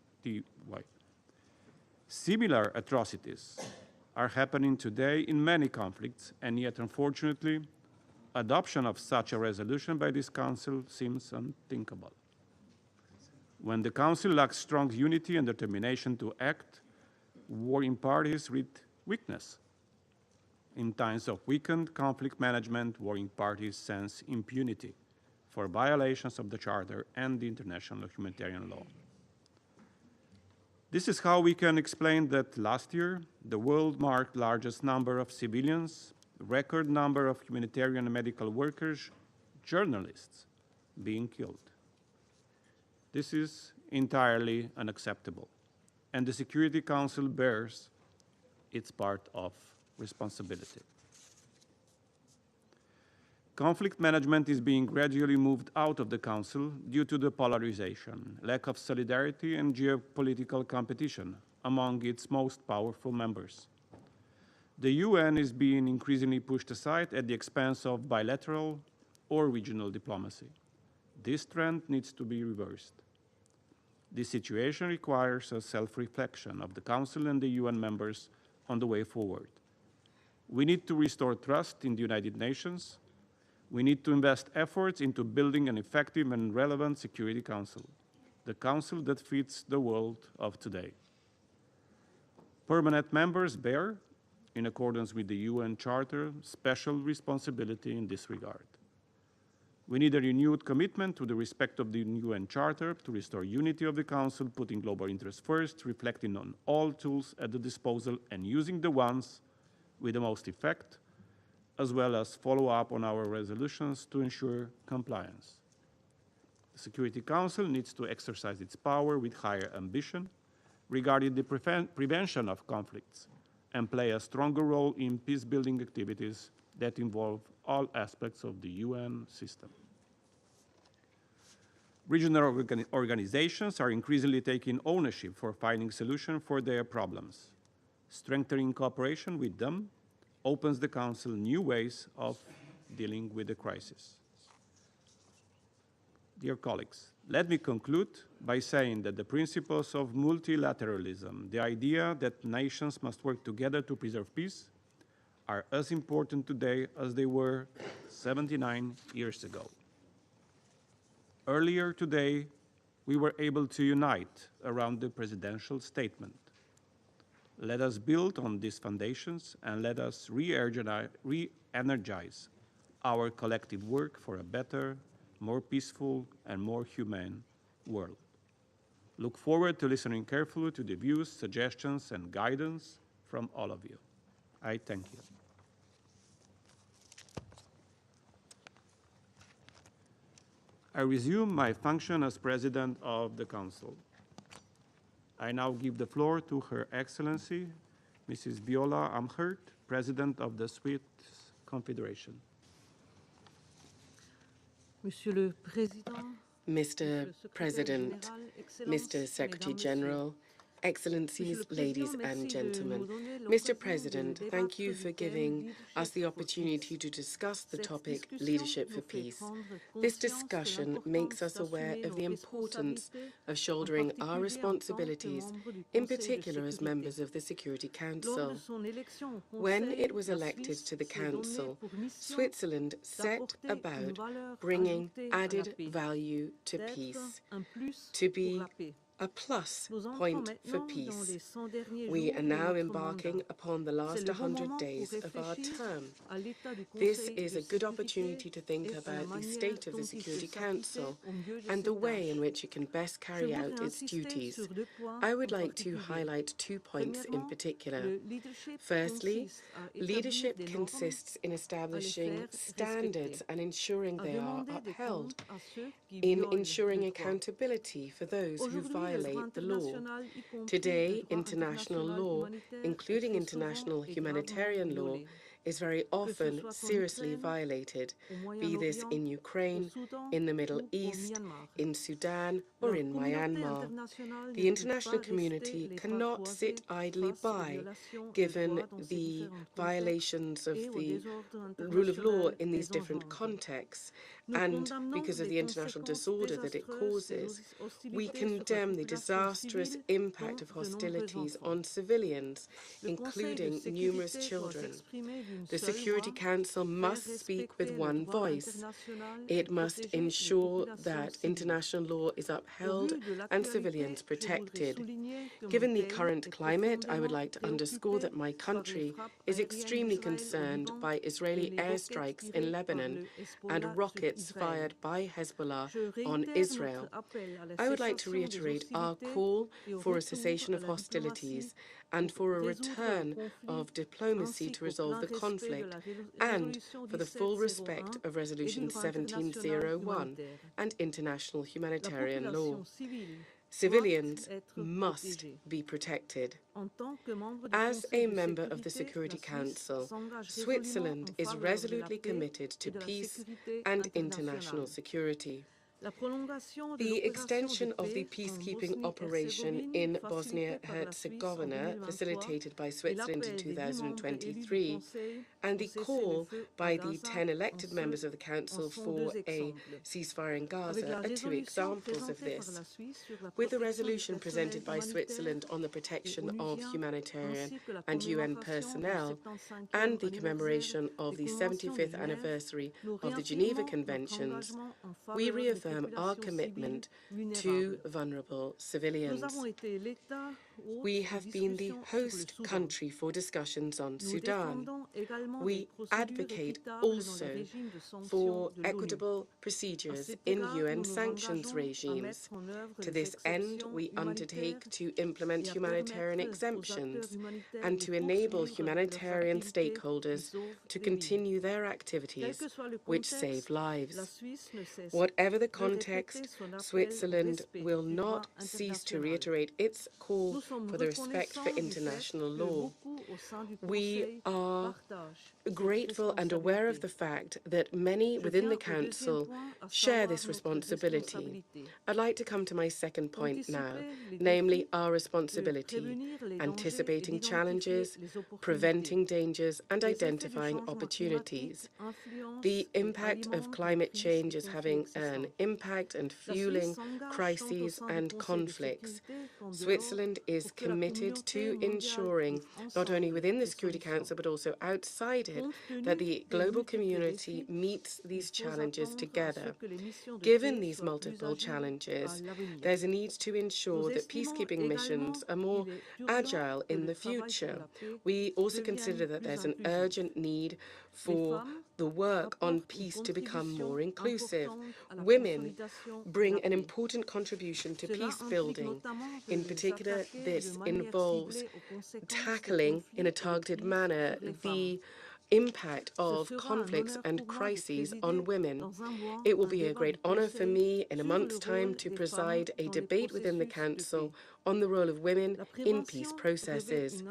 Speaker 10: Similar atrocities are happening today in many conflicts, and yet, unfortunately, adoption of such a resolution by this Council seems unthinkable. When the Council lacks strong unity and determination to act, warring parties read weakness. In times of weakened conflict management, warring parties sense impunity for violations of the Charter and the international humanitarian law. This is how we can explain that last year, the world marked the largest number of civilians, record number of humanitarian and medical workers, journalists being killed. This is entirely unacceptable, and the Security Council bears its part of responsibility. Conflict management is being gradually moved out of the Council due to the polarization, lack of solidarity, and geopolitical competition among its most powerful members. The UN is being increasingly pushed aside at the expense of bilateral or regional diplomacy. This trend needs to be reversed. This situation requires a self-reflection of the Council and the UN members on the way forward. We need to restore trust in the United Nations. We need to invest efforts into building an effective and relevant Security Council, the Council that fits the world of today. Permanent members bear, in accordance with the UN Charter, special responsibility in this regard. We need a renewed commitment to the respect of the UN Charter to restore unity of the Council, putting global interests first, reflecting on all tools at the disposal and using the ones with the most effect, as well as follow up on our resolutions to ensure compliance. The Security Council needs to exercise its power with higher ambition regarding the prevention of conflicts and play a stronger role in peace-building activities that involve all aspects of the UN system. Regional organizations are increasingly taking ownership for finding solutions for their problems. Strengthening cooperation with them opens the Council new ways of dealing with the crisis. Dear colleagues, let me conclude by saying that the principles of multilateralism, the idea that nations must work together to preserve peace, are as important today as they were 79 years ago. Earlier today, we were able to unite around the presidential statement. Let us build on these foundations and let us re-energize our collective work for a better, more peaceful, and more humane world. Look forward to listening carefully to the views, suggestions, and guidance from all of you. I thank you. I resume my function as President of the Council. I now give the floor to Her Excellency, Mrs. Viola Amherd, President of the Swiss Confederation.
Speaker 15: Mr. President, Mr. Secretary General, Excellencies, ladies and gentlemen. Mr. President, thank you for giving us the opportunity to discuss the topic Leadership for Peace. This discussion makes us aware of the importance of shouldering our responsibilities, in particular as members of the Security Council. When it was elected to the Council, Switzerland set about bringing added value to peace, to be a plus point for peace. We are now embarking upon the last 100 days of our term. This is a good opportunity to think about the state of the Security Council and the way in which it can best carry out its duties. I would like to highlight 2 points in particular. Firstly, leadership consists in establishing standards and ensuring they are upheld, in ensuring accountability for those who violate the law. Today, international law, including international humanitarian law, is very often seriously violated, be this in Ukraine, in the Middle East, in Sudan, or in Myanmar. The international community cannot sit idly by, given the violations of the rule of law in these different contexts, and because of the international disorder that it causes. We condemn the disastrous impact of hostilities on civilians, including numerous children. The Security Council must speak with one voice. It must ensure that international law is upheld and civilians protected. Given the current climate, I would like to underscore that my country is extremely concerned by Israeli airstrikes in Lebanon and rockets fired by Hezbollah on Israel. I would like to reiterate our call for a cessation of hostilities and for a return of diplomacy to resolve the conflict, and for the full respect of Resolution 1701 and international humanitarian law. Civilians must be protected. As a member of the Security Council, Switzerland is resolutely committed to peace and international security. The extension of the peacekeeping operation in Bosnia-Herzegovina, facilitated by Switzerland in 2023, and the call by the 10 elected members of the Council for a ceasefire in Gaza are 2 examples of this. With the resolution presented by Switzerland on the protection of humanitarian and UN personnel, and the commemoration of the 75th anniversary of the Geneva Conventions, we reaffirm our commitment to vulnerable civilians. We have been the host country for discussions on Sudan. We advocate also for equitable procedures in UN sanctions regimes. To this end, we undertake to implement humanitarian exemptions and to enable humanitarian stakeholders to continue their activities which save lives. Whatever the context, Switzerland will not cease to reiterate its call for the respect for international law. We are grateful and aware of the fact that many within the Council share this responsibility. I'd like to come to my second point now, namely our responsibility, anticipating challenges, preventing dangers, and identifying opportunities. The impact of climate change is having an impact and fueling crises and conflicts. Switzerland is is committed to ensuring, not only within the Security Council but also outside it, that the global community meets these challenges together. Given these multiple challenges, there's a need to ensure that peacekeeping missions are more agile in the future. We also consider that there's an urgent need for the work on peace to become more inclusive. Women bring an important contribution to peace building. In particular, this involves tackling in a targeted manner the impact of conflicts and crises on women. It will be a great honor for me in a month's time to preside a debate within the Council on the role of women in peace processes.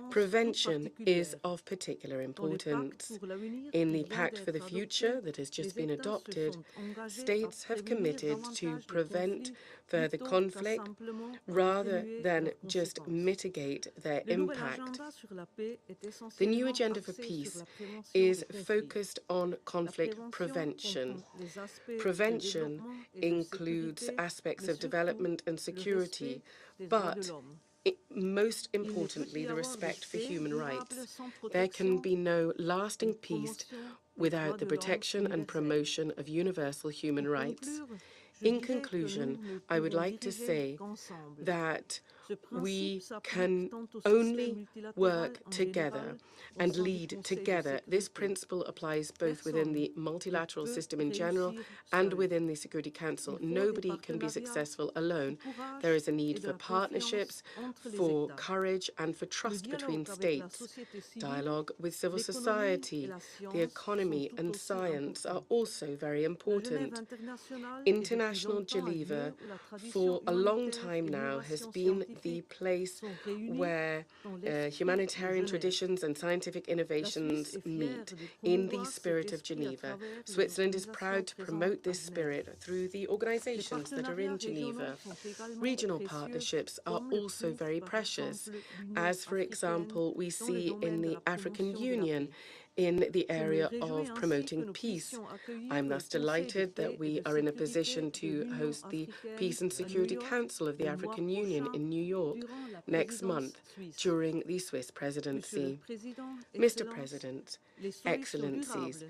Speaker 15: Prevention is of particular importance. In the Pact for the Future that has just been adopted, states have committed to prevent further conflict rather than just mitigate their impact. The new agenda for peace is focused on conflict prevention. Prevention includes aspects of development and security, but most importantly, the respect for human rights. There can be no lasting peace without the protection and promotion of universal human rights. In conclusion, I would like to say that we can only work together and lead together. This principle applies both within the multilateral system in general and within the Security Council. Nobody can be successful alone. There is a need for partnerships, for courage and for trust between states. Dialogue with civil society, the economy and science are also very important. International Geneva, for a long time now, has been the place where humanitarian traditions and scientific innovations meet in the spirit of Geneva. Switzerland is proud to promote this spirit through the organizations that are in Geneva. Regional partnerships are also very precious, as for example we see in the African Union in the area of promoting peace. I'm thus delighted that we are in a position to host the Peace and Security Council of the African Union in New York next month during the Swiss presidency. Mr. President, Excellencies,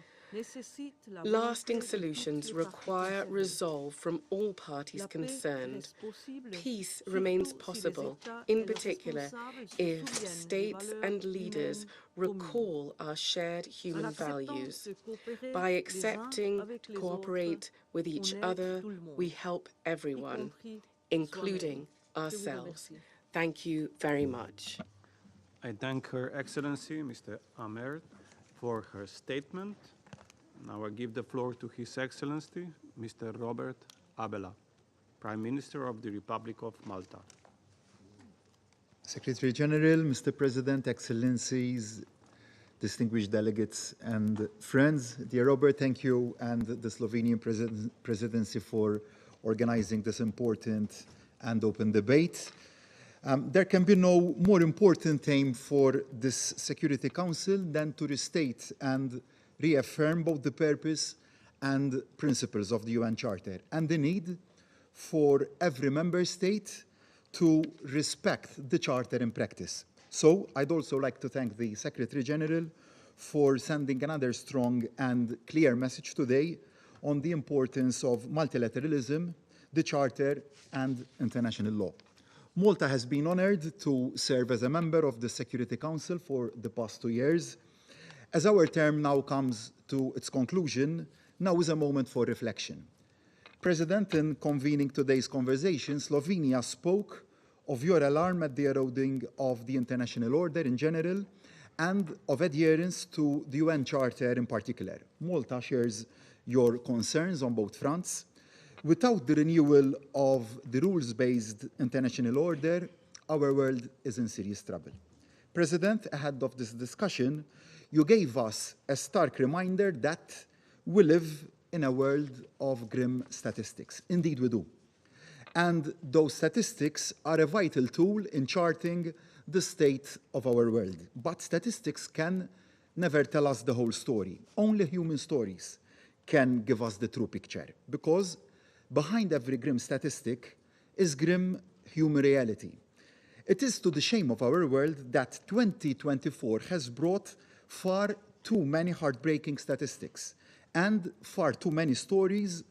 Speaker 15: lasting solutions require resolve from all parties concerned. Peace remains possible, in particular, if states and leaders recall our shared human values. By accepting to cooperate with each other, we help everyone, including ourselves. Thank you very much.
Speaker 10: I thank Her Excellency, Mr. Amert, for her statement. Now I give the floor to His Excellency, Mr. Robert Abela, Prime Minister of the Republic of Malta.
Speaker 16: Secretary General, Mr. President, Excellencies, distinguished delegates and friends, dear Robert, thank you and the Slovenian presidency for organizing this important and open debate. There can be no more important aim for this Security Council than to restate and reaffirm both the purpose and principles of the UN Charter and the need for every member state to respect the Charter in practice. So I'd also like to thank the Secretary General for sending another strong and clear message today on the importance of multilateralism, the Charter, and international law. Malta has been honored to serve as a member of the Security Council for the past 2 years. As our term now comes to its conclusion, now is a moment for reflection. President, in convening today's conversation, Slovenia spoke of your alarm at the eroding of the international order in general and of adherence to the UN Charter in particular. Malta shares your concerns on both fronts. Without the renewal of the rules-based international order, our world is in serious trouble. President, ahead of this discussion, you gave us a stark reminder that we live in a world of grim statistics. Indeed, we do. And those statistics are a vital tool in charting the state of our world. But statistics can never tell us the whole story. Only human stories can give us the true picture, because behind every grim statistic is grim human reality. It is to the shame of our world that 2024 has brought far too many heartbreaking statistics and far too many stories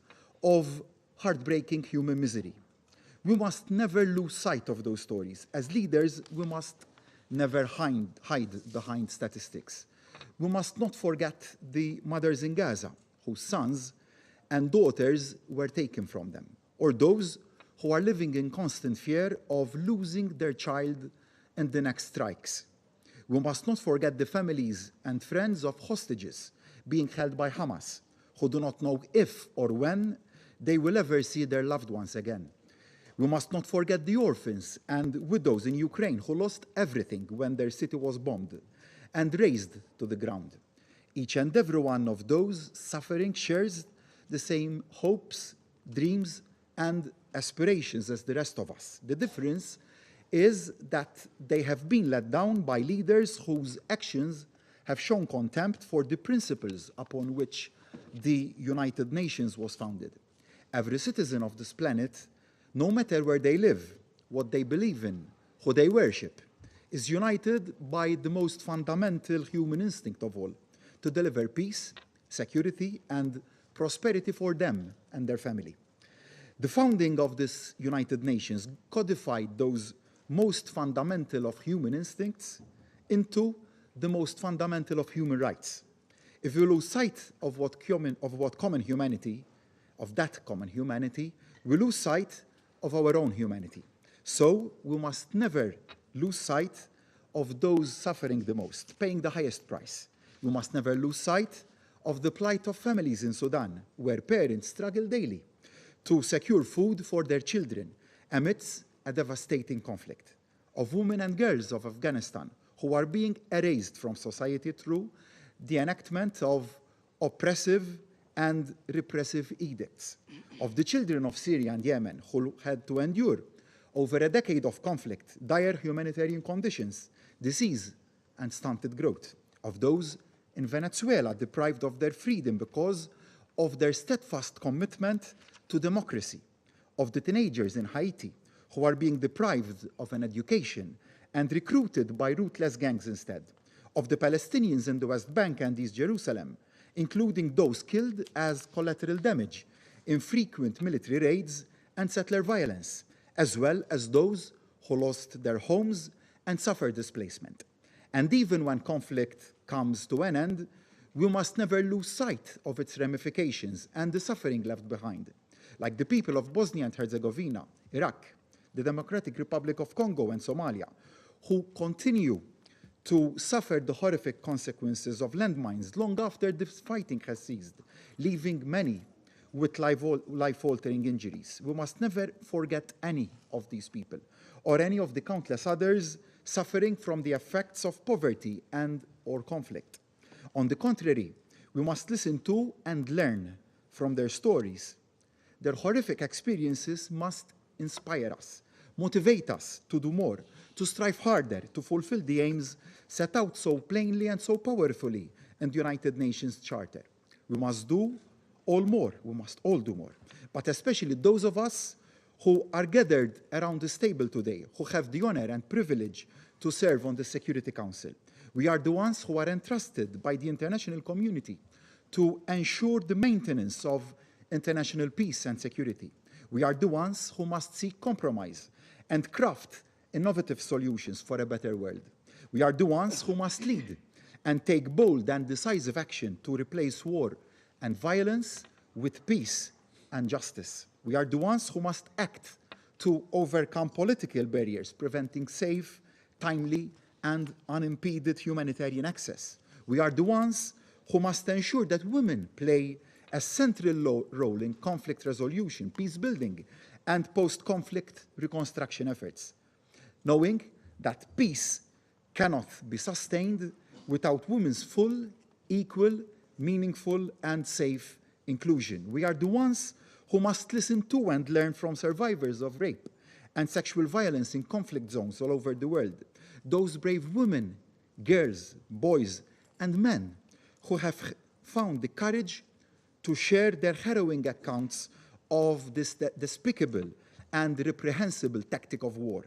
Speaker 16: of heartbreaking human misery. We must never lose sight of those stories. As leaders, we must never hide behind statistics. We must not forget the mothers in Gaza, whose sons and daughters were taken from them, or those who are living in constant fear of losing their child in the next strikes. We must not forget the families and friends of hostages being held by Hamas, who do not know if or when they will ever see their loved ones again. We must not forget the orphans and widows in Ukraine who lost everything when their city was bombed and razed to the ground. Each and every one of those suffering shares the same hopes, dreams, and aspirations as the rest of us. The difference is that they have been let down by leaders whose actions have shown contempt for the principles upon which the United Nations was founded. Every citizen of this planet, no matter where they live, what they believe in, who they worship, is united by the most fundamental human instinct of all, to deliver peace, security, and prosperity for them and their family. The founding of this United Nations codified those most fundamental of human instincts into the most fundamental of human rights. If we lose sight of that common humanity, we lose sight of our own humanity. So we must never lose sight of those suffering the most, paying the highest price. We must never lose sight of the plight of families in Sudan, where parents struggle daily to secure food for their children amidst a devastating conflict, of women and girls of Afghanistan who are being erased from society through the enactment of oppressive and repressive edicts, of the children of Syria and Yemen who had to endure over a decade of conflict, dire humanitarian conditions, disease, and stunted growth, of those in Venezuela deprived of their freedom because of their steadfast commitment to democracy, of the teenagers in Haiti who are being deprived of an education and recruited by ruthless gangs instead, of the Palestinians in the West Bank and East Jerusalem, including those killed as collateral damage in frequent military raids and settler violence, as well as those who lost their homes and suffered displacement. And even when conflict comes to an end, we must never lose sight of its ramifications and the suffering left behind, like the people of Bosnia and Herzegovina, Iraq, the Democratic Republic of Congo, and Somalia, who continue to suffer the horrific consequences of landmines long after the fighting has ceased, leaving many with life-altering injuries. We must never forget any of these people, or any of the countless others suffering from the effects of poverty and/or conflict. On the contrary, we must listen to and learn from their stories. Their horrific experiences must inspire us, motivate us to do more, to strive harder, to fulfill the aims set out so plainly and so powerfully in the United Nations Charter. We must do all more, we must all do more, but especially those of us who are gathered around this table today, who have the honor and privilege to serve on the Security Council. We are the ones who are entrusted by the international community to ensure the maintenance of international peace and security. We are the ones who must seek compromise and craft innovative solutions for a better world. We are the ones who must lead and take bold and decisive action to replace war and violence with peace and justice. We are the ones who must act to overcome political barriers, preventing safe, timely, and unimpeded humanitarian access. We are the ones who must ensure that women play a central role in conflict resolution, peace building, and post-conflict reconstruction efforts, knowing that peace cannot be sustained without women's full, equal, meaningful, and safe inclusion. We are the ones who must listen to and learn from survivors of rape and sexual violence in conflict zones all over the world. Those brave women, girls, boys, and men who have found the courage to share their harrowing accounts of this despicable and reprehensible tactic of war.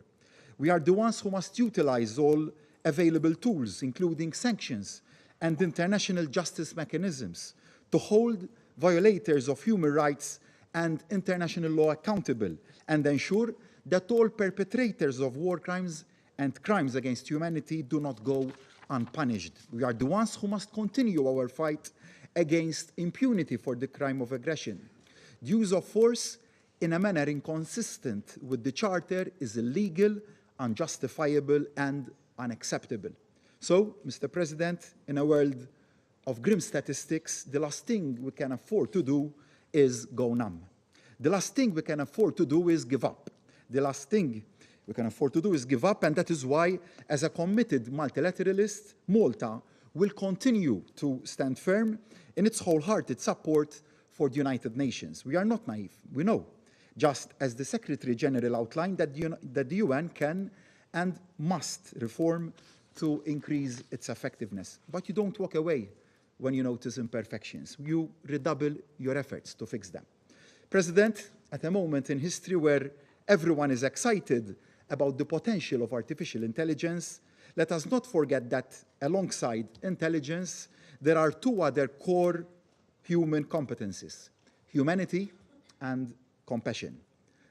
Speaker 16: We are the ones who must utilize all available tools, including sanctions and international justice mechanisms, to hold violators of human rights and international law accountable, and ensure that all perpetrators of war crimes and crimes against humanity do not go unpunished. We are the ones who must continue our fight against impunity for the crime of aggression. The use of force in a manner inconsistent with the Charter is illegal, unjustifiable, and unacceptable. So, Mr. President, in a world of grim statistics, the last thing we can afford to do is go numb. The last thing we can afford to do is give up. The last thing we can afford to do is give up, and that is why, as a committed multilateralist, Malta will continue to stand firm in its wholehearted support for the United Nations. We are not naive. We know, just as the Secretary General outlined, that the UN can and must reform to increase its effectiveness. But you don't walk away when you notice imperfections. You redouble your efforts to fix them. President, at a moment in history where everyone is excited about the potential of artificial intelligence, let us not forget that alongside intelligence, there are two other core human competencies: humanity and compassion.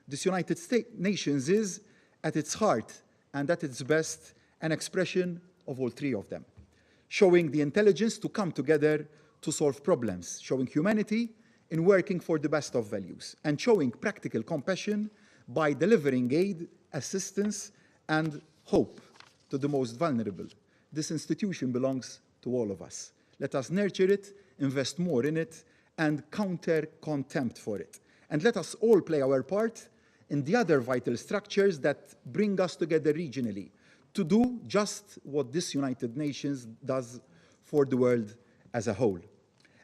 Speaker 16: This United Nations is, at its heart and at its best, an expression of all three of them, showing the intelligence to come together to solve problems, showing humanity in working for the best of values, and showing practical compassion by delivering aid, assistance, and hope to the most vulnerable. This institution belongs to all of us. Let us nurture it, invest more in it, and counter contempt for it. And let us all play our part in the other vital structures that bring us together regionally to do just what this United Nations does for the world as a whole.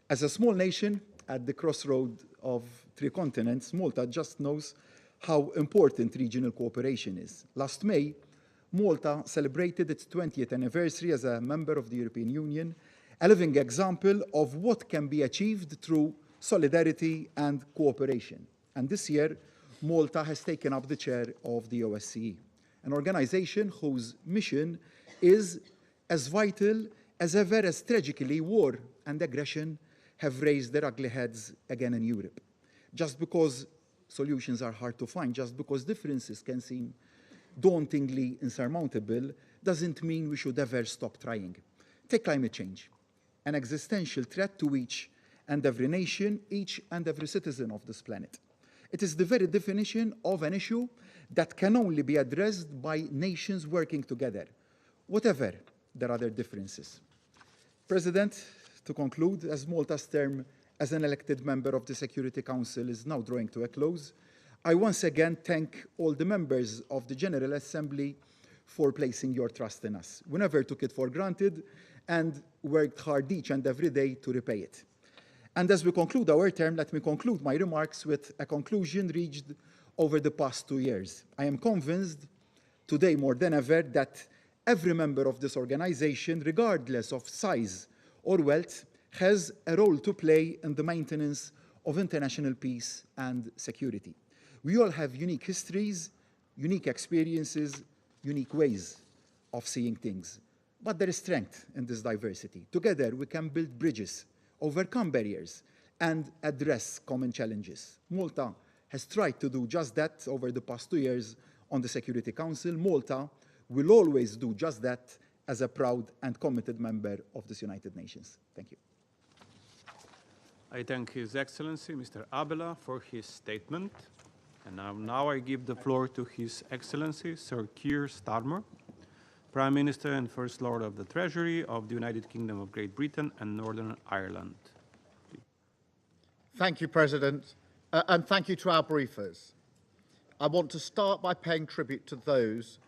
Speaker 16: As a small nation at the crossroad of three continents, Malta just knows how important regional cooperation is. Last May, Malta celebrated its 20th anniversary as a member of the European Union, a living example of what can be achieved through solidarity and cooperation. And this year, Malta has taken up the chair of the OSCE, an organization whose mission is as vital as ever, as tragically war and aggression have raised their ugly heads again in Europe. Just because solutions are hard to find, just because differences can seem dauntingly insurmountable, doesn't mean we should ever stop trying. Take climate change, an existential threat to each and every nation, each and every citizen of this planet. It is the very definition of an issue that can only be addressed by nations working together, whatever their other differences. President, to conclude, as Malta's term as an elected member of the Security Council is now drawing to a close, I once again thank all the members of the General Assembly for placing your trust in us. We never took it for granted and worked hard each and every day to repay it. And as we conclude our term, let me conclude my remarks with a conclusion reached over the past 2 years. I am convinced today more than ever that every member of this organization, regardless of size or wealth, has a role to play in the maintenance of international peace and security. We all have unique histories, unique experiences, unique ways of seeing things. But there is strength in this diversity. Together, we can build bridges, overcome barriers, and address common challenges. Malta has tried to do just that over the past 2 years on the Security Council. Malta will always do just that as a proud and committed member of this United Nations. Thank you.
Speaker 10: I thank His Excellency, Mr. Abela, for his statement. And now I give the floor to His Excellency, Sir Keir Starmer, Prime Minister and First Lord of the Treasury of the United Kingdom of Great Britain and Northern Ireland.
Speaker 17: Thank you, President, and thank you to our briefers. I want to start by paying tribute to those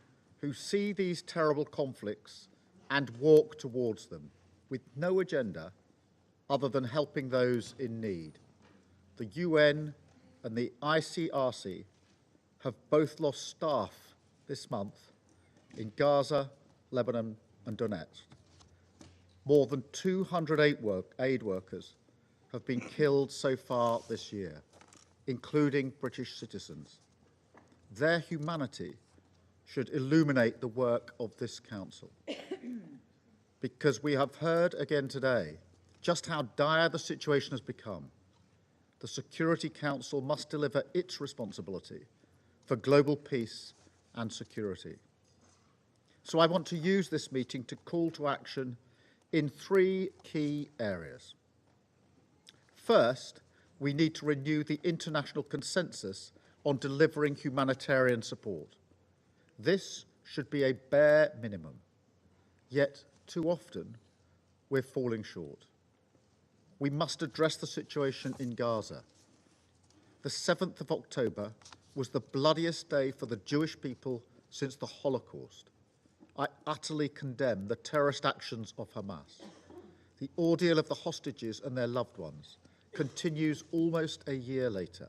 Speaker 17: who see these terrible conflicts and walk towards them with no agenda other than helping those in need. The UN and the ICRC have both lost staff this month in Gaza, Lebanon, and Donetsk. More than 200 aid workers have been killed so far this year, including British citizens. Their humanity should illuminate the work of this Council. Because we have heard again today just how dire the situation has become. The Security Council must deliver its responsibility for global peace and security. So I want to use this meeting to call to action in 3 key areas. First, we need to renew the international consensus on delivering humanitarian support. This should be a bare minimum, yet too often we're falling short. We must address the situation in Gaza. The 7th of October was the bloodiest day for the Jewish people since the Holocaust. I utterly condemn the terrorist actions of Hamas. The ordeal of the hostages and their loved ones continues almost a year later.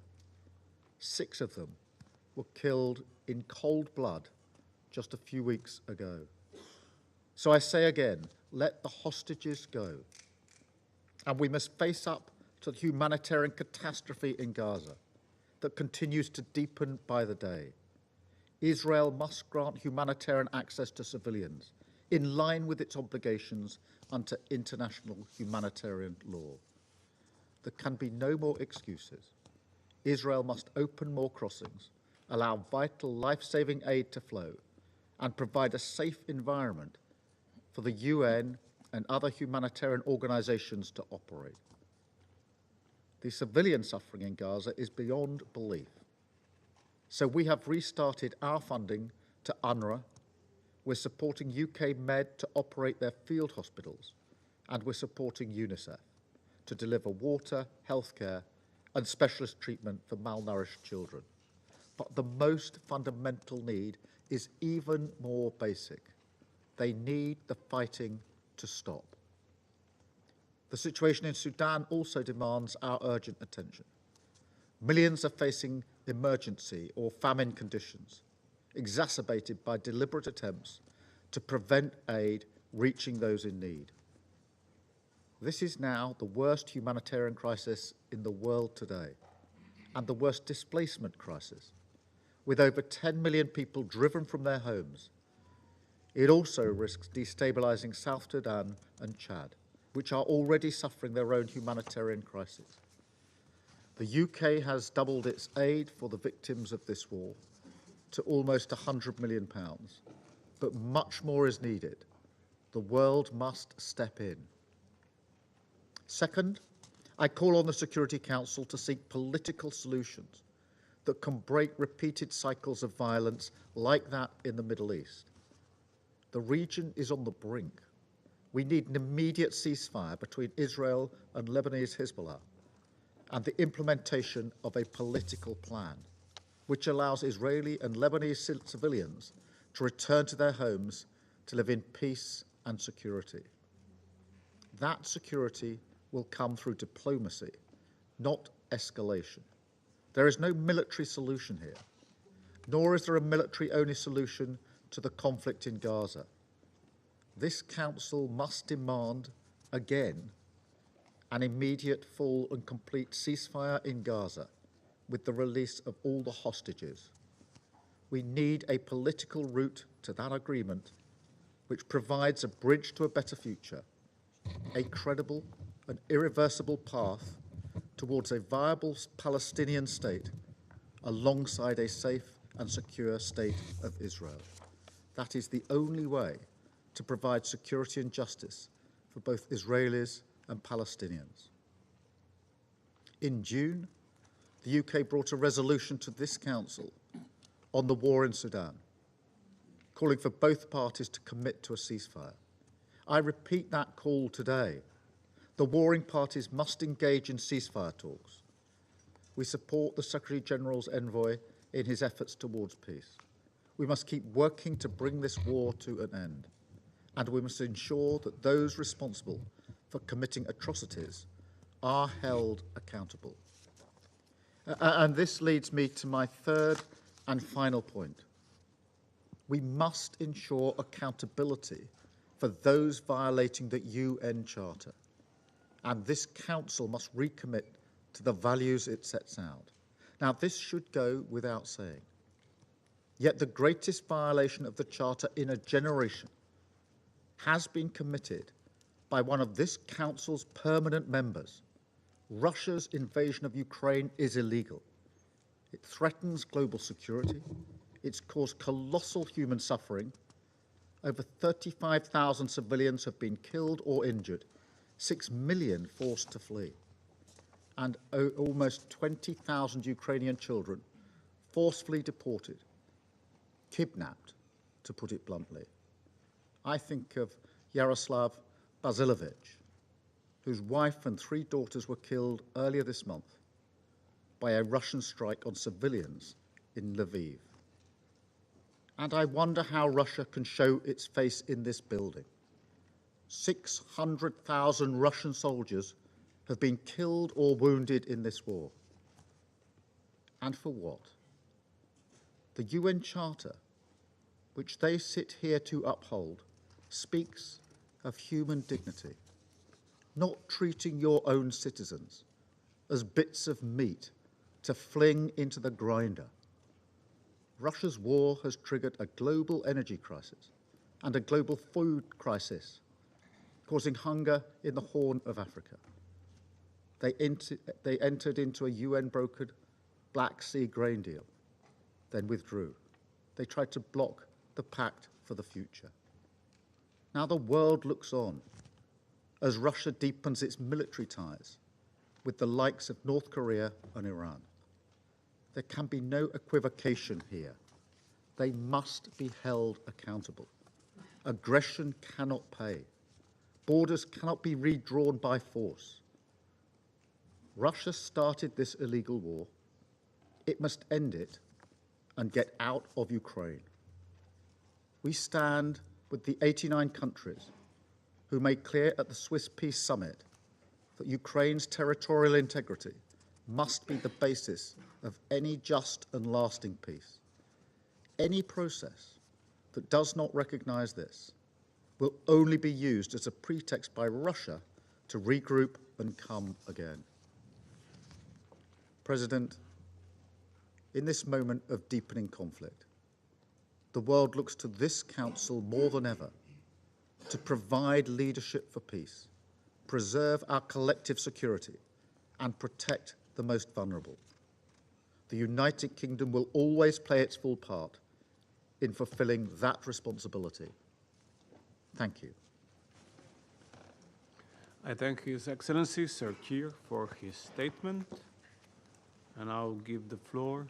Speaker 17: 6 of them were killed in cold blood just a few weeks ago. So I say again, let the hostages go. And we must face up to the humanitarian catastrophe in Gaza that continues to deepen by the day. Israel must grant humanitarian access to civilians in line with its obligations under international humanitarian law. There can be no more excuses. Israel must open more crossings, allow vital life-saving aid to flow, and provide a safe environment for the UN and other humanitarian organizations to operate. The civilian suffering in Gaza is beyond belief. So we have restarted our funding to UNRWA, we're supporting UK Med to operate their field hospitals, and we're supporting UNICEF to deliver water, healthcare, and specialist treatment for malnourished children. But the most fundamental need is even more basic. They need the fighting to stop. The situation in Sudan also demands our urgent attention. Millions are facing emergency or famine conditions, exacerbated by deliberate attempts to prevent aid reaching those in need. This is now the worst humanitarian crisis in the world today, and the worst displacement crisis, with over 10 million people driven from their homes. It also risks destabilizing South Sudan and Chad, which are already suffering their own humanitarian crisis. The UK has doubled its aid for the victims of this war to almost £100 million, but much more is needed. The world must step in. Second, I call on the Security Council to seek political solutions that can break repeated cycles of violence like that in the Middle East. The region is on the brink. We need an immediate ceasefire between Israel and Lebanese Hezbollah, and the implementation of a political plan which allows Israeli and Lebanese civilians to return to their homes to live in peace and security. That security will come through diplomacy, not escalation. There is no military solution here, nor is there a military-only solution to the conflict in Gaza. This Council must demand, again, an immediate, full and complete ceasefire in Gaza with the release of all the hostages. We need a political route to that agreement which provides a bridge to a better future, a credible and irreversible path towards a viable Palestinian state alongside a safe and secure state of Israel. That is the only way to provide security and justice for both Israelis and Palestinians. In June, the UK brought a resolution to this Council on the war in Sudan, calling for both parties to commit to a ceasefire. I repeat that call today. The warring parties must engage in ceasefire talks. We support the Secretary-General's envoy in his efforts towards peace. We must keep working to bring this war to an end, and we must ensure that those responsible for committing atrocities are held accountable. And this leads me to my third and final point. We must ensure accountability for those violating the UN Charter, and this Council must recommit to the values it sets out. Now, this should go without saying. Yet the greatest violation of the Charter in a generation has been committed by one of this Council's permanent members. Russia's invasion of Ukraine is illegal. It threatens global security. It's caused colossal human suffering. Over 35,000 civilians have been killed or injured, 6 million forced to flee, and almost 20,000 Ukrainian children forcefully deported, kidnapped, to put it bluntly. I think of Yaroslav Basilovich, whose wife and 3 daughters were killed earlier this month by a Russian strike on civilians in Lviv. And I wonder how Russia can show its face in this building. 600,000 Russian soldiers have been killed or wounded in this war. And for what? The UN Charter, which they sit here to uphold, speaks of human dignity, not treating your own citizens as bits of meat to fling into the grinder. Russia's war has triggered a global energy crisis and a global food crisis, causing hunger in the Horn of Africa. They entered into a UN-brokered Black Sea grain deal, then withdrew. They tried to block the pact for the future. Now the world looks on as Russia deepens its military ties with the likes of North Korea and Iran. There can be no equivocation here. They must be held accountable. Aggression cannot pay. Borders cannot be redrawn by force. Russia started this illegal war. It must end it and get out of Ukraine. We stand with the 89 countries who made clear at the Swiss Peace Summit that Ukraine's territorial integrity must be the basis of any just and lasting peace. Any process that does not recognize this will only be used as a pretext by Russia to regroup and come again. President, in this moment of deepening conflict, the world looks to this Council more than ever to provide leadership for peace, preserve our collective security, and protect the most vulnerable. The United Kingdom will always play its full part in fulfilling that responsibility. Thank you.
Speaker 10: I thank His Excellency Sir Keir for his statement, and I'll give the floor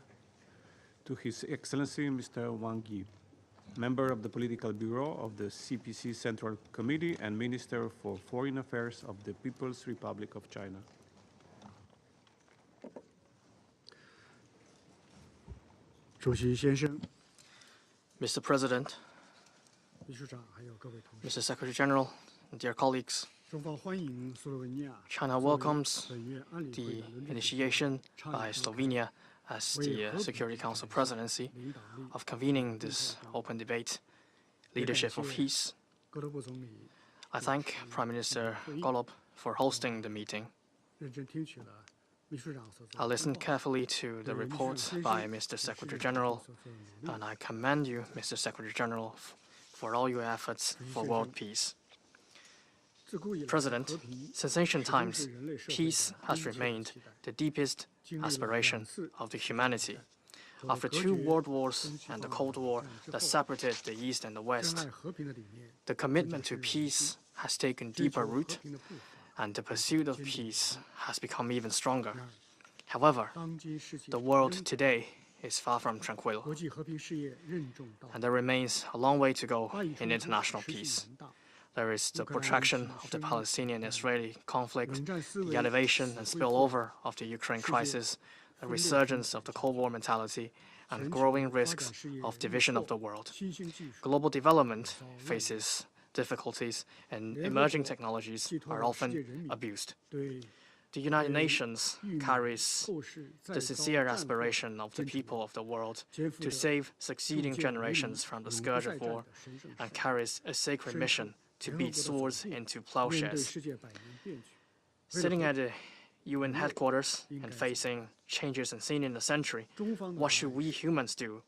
Speaker 10: to His Excellency Mr. Wang Yi, member of the Political Bureau of the CPC Central Committee and Minister for Foreign Affairs of the People's Republic of China.
Speaker 18: Mr. President, Mr. Secretary General, dear colleagues, China welcomes the initiation by Slovenia as the Security Council presidency of convening this open debate, Leadership for Peace. I thank Prime Minister Golob for hosting the meeting. I listened carefully to the report by Mr. Secretary General, and I commend you, Mr. Secretary General, for all your efforts for world peace. President, since ancient times, peace has remained the deepest aspiration of the humanity. After 2 world wars and the Cold War that separated the East and the West, the commitment to peace has taken deeper root, and the pursuit of peace has become even stronger. However, the world today is far from tranquil, and there remains a long way to go in international peace. There is the protraction of the Palestinian-Israeli conflict, the elevation and spillover of the Ukraine crisis, the resurgence of the Cold War mentality, and growing risks of division of the world. Global development faces difficulties, and emerging technologies are often abused. The United Nations carries the sincere aspiration of the people of the world to save succeeding generations from the scourge of war, and carries a sacred mission to beat swords into plowshares. Sitting at the UN headquarters and facing changes unseen in a century, what should we humans do?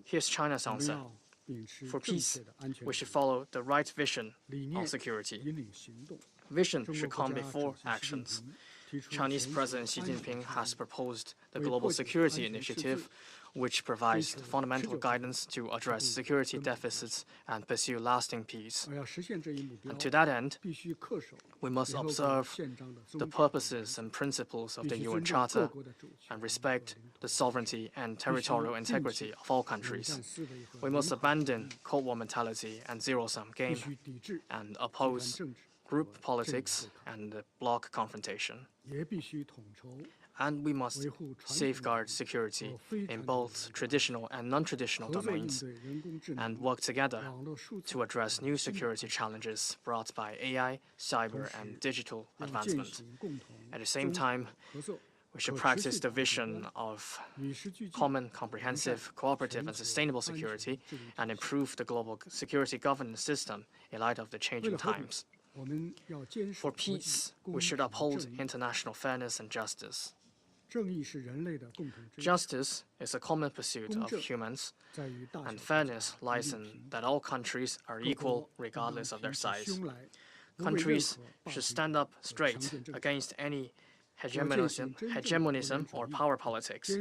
Speaker 18: Here's China's answer. For peace, we should follow the right vision on security. Vision should come before actions. Chinese President Xi Jinping has proposed the Global Security Initiative, which provides fundamental guidance to address security deficits and pursue lasting peace. And to that end, we must observe the purposes and principles of the UN Charter and respect the sovereignty and territorial integrity of all countries. We must abandon Cold War mentality and zero-sum game and oppose group politics and bloc confrontation. And we must safeguard security in both traditional and non-traditional domains and work together to address new security challenges brought by AI, cyber, and digital advancement. At the same time, we should practice the vision of common, comprehensive, cooperative, and sustainable security and improve the global security governance system in light of the changing times. For peace, we should uphold international fairness and justice. Justice is a common pursuit of humans, and fairness lies in that all countries are equal regardless of their size. Countries should stand up straight against any hegemonism or power politics.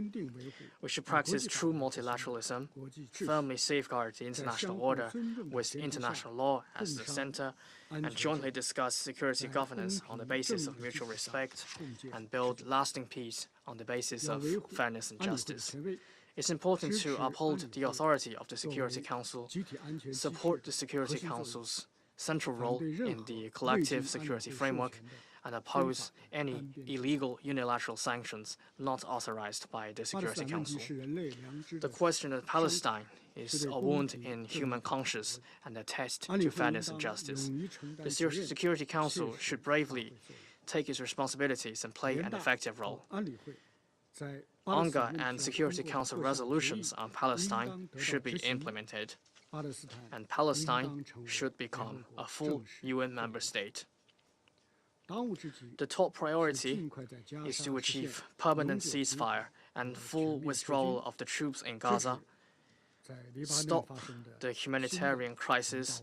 Speaker 18: We should practice true multilateralism, firmly safeguard the international order with international law as the center, and jointly discuss security governance on the basis of mutual respect and build lasting peace on the basis of fairness and justice. It's important to uphold the authority of the Security Council, support the Security Council's central role in the collective security framework, and oppose any illegal unilateral sanctions not authorized by the Security Council. The question of Palestine is a wound in human conscience and a test to fairness and justice. The Security Council should bravely take its responsibilities and play an effective role. UNGA and Security Council resolutions on Palestine should be implemented, and Palestine should become a full UN member state. The top priority is to achieve permanent ceasefire and full withdrawal of the troops in Gaza, stop the humanitarian crisis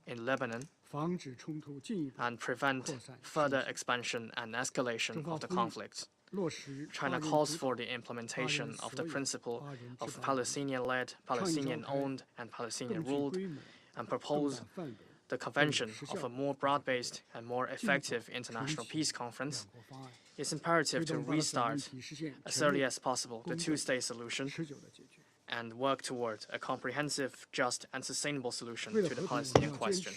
Speaker 18: in Lebanon, and prevent further expansion and escalation of the conflict. China calls for the implementation of the principle of Palestinian-led, Palestinian-owned, and Palestinian-ruled, and propose the convention of a more broad-based and more effective international peace conference. It's imperative to restart as early as possible the two-state solution and work toward a comprehensive, just, and sustainable solution to the Palestinian question.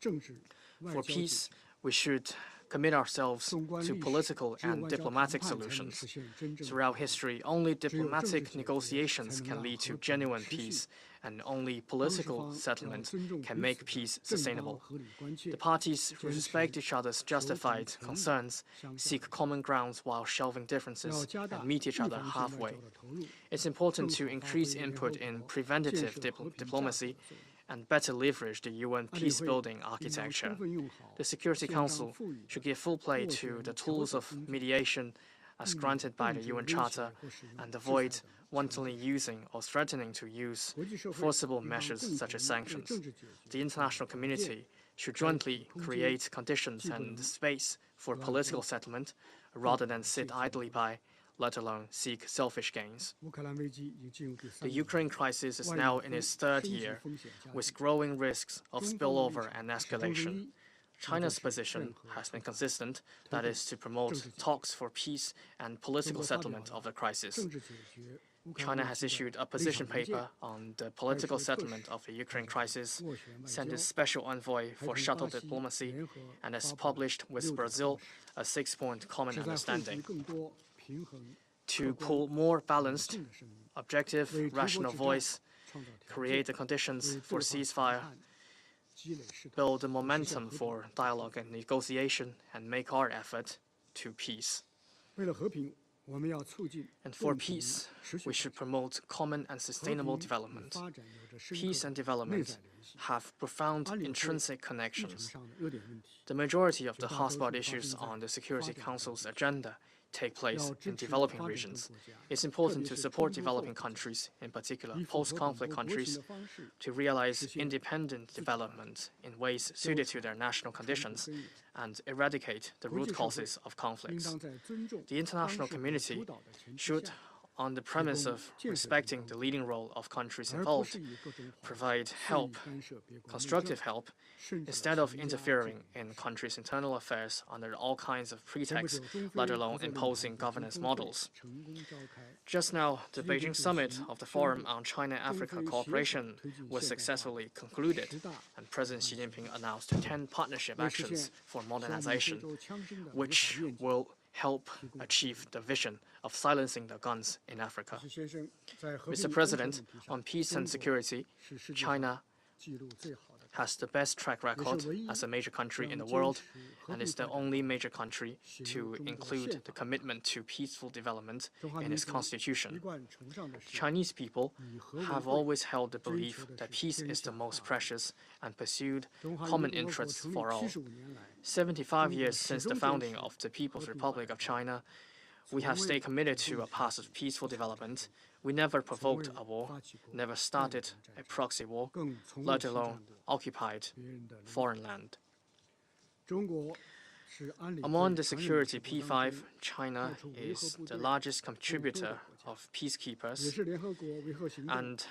Speaker 18: For peace, we should commit ourselves to political and diplomatic solutions. Throughout history, only diplomatic negotiations can lead to genuine peace, and only political settlement can make peace sustainable. The parties respect each other's justified concerns, seek common grounds while shelving differences, and meet each other halfway. It's important to increase input in preventative diplomacy and better leverage the UN peace-building architecture. The Security Council should give full play to the tools of mediation as granted by the UN Charter and avoid wantonly using or threatening to use forcible measures such as sanctions. The international community should jointly create conditions and space for political settlement rather than sit idly by, let alone seek selfish gains. The Ukraine crisis is now in its third year, with growing risks of spillover and escalation. China's position has been consistent, that is, to promote talks for peace and political settlement of the crisis. China has issued a position paper on the political settlement of the Ukraine crisis, sent a special envoy for shuttle diplomacy, and has published with Brazil a 6-point common understanding. To pull more balanced, objective, rational voice, create the conditions for ceasefire, build the momentum for dialogue and negotiation, and make our effort to peace. And for peace, we should promote common and sustainable development. Peace and development have profound intrinsic connections. The majority of the hotspot issues on the Security Council's agenda take place in developing regions. It's important to support developing countries, in particular post-conflict countries, to realize independent development in ways suited to their national conditions and eradicate the root causes of conflicts. The international community should, on the premise of respecting the leading role of countries involved, provide help, constructive help, instead of interfering in countries' internal affairs under all kinds of pretexts, let alone imposing governance models. Just now, the Beijing summit of the Forum on China-Africa Cooperation was successfully concluded, and President Xi Jinping announced 10 partnership actions for modernization, which will help achieve the vision of silencing the guns in Africa. Mr. President, on peace and security, China has the best track record as a major country in the world and is the only major country to include the commitment to peaceful development in its constitution. Chinese people have always held the belief that peace is the most precious and pursued common interests for all. 75 years since the founding of the People's Republic of China, we have stayed committed to a path of peaceful development. We never provoked a war, never started a proxy war, let alone occupied foreign land. Among the security P5, China is the largest contributor of peacekeepers and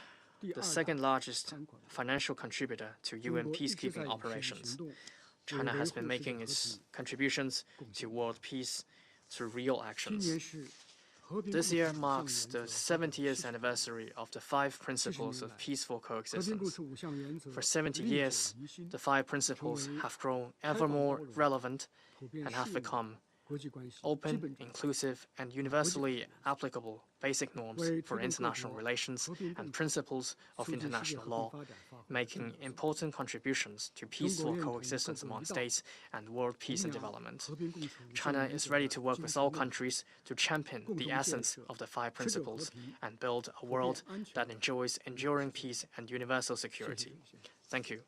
Speaker 18: the second largest financial contributor to UN peacekeeping operations. China has been making its contributions to world peace through real actions. This year marks the 70th anniversary of the 5 principles of peaceful coexistence. For 70 years, the 5 principles have grown ever more relevant and have become open, inclusive, and universally applicable basic norms for international relations and principles of international law, making important contributions to peaceful coexistence among states and world peace and development. China is ready to work with all countries to champion the essence of the 5 principles and build a world that enjoys enduring peace and universal security. Thank you.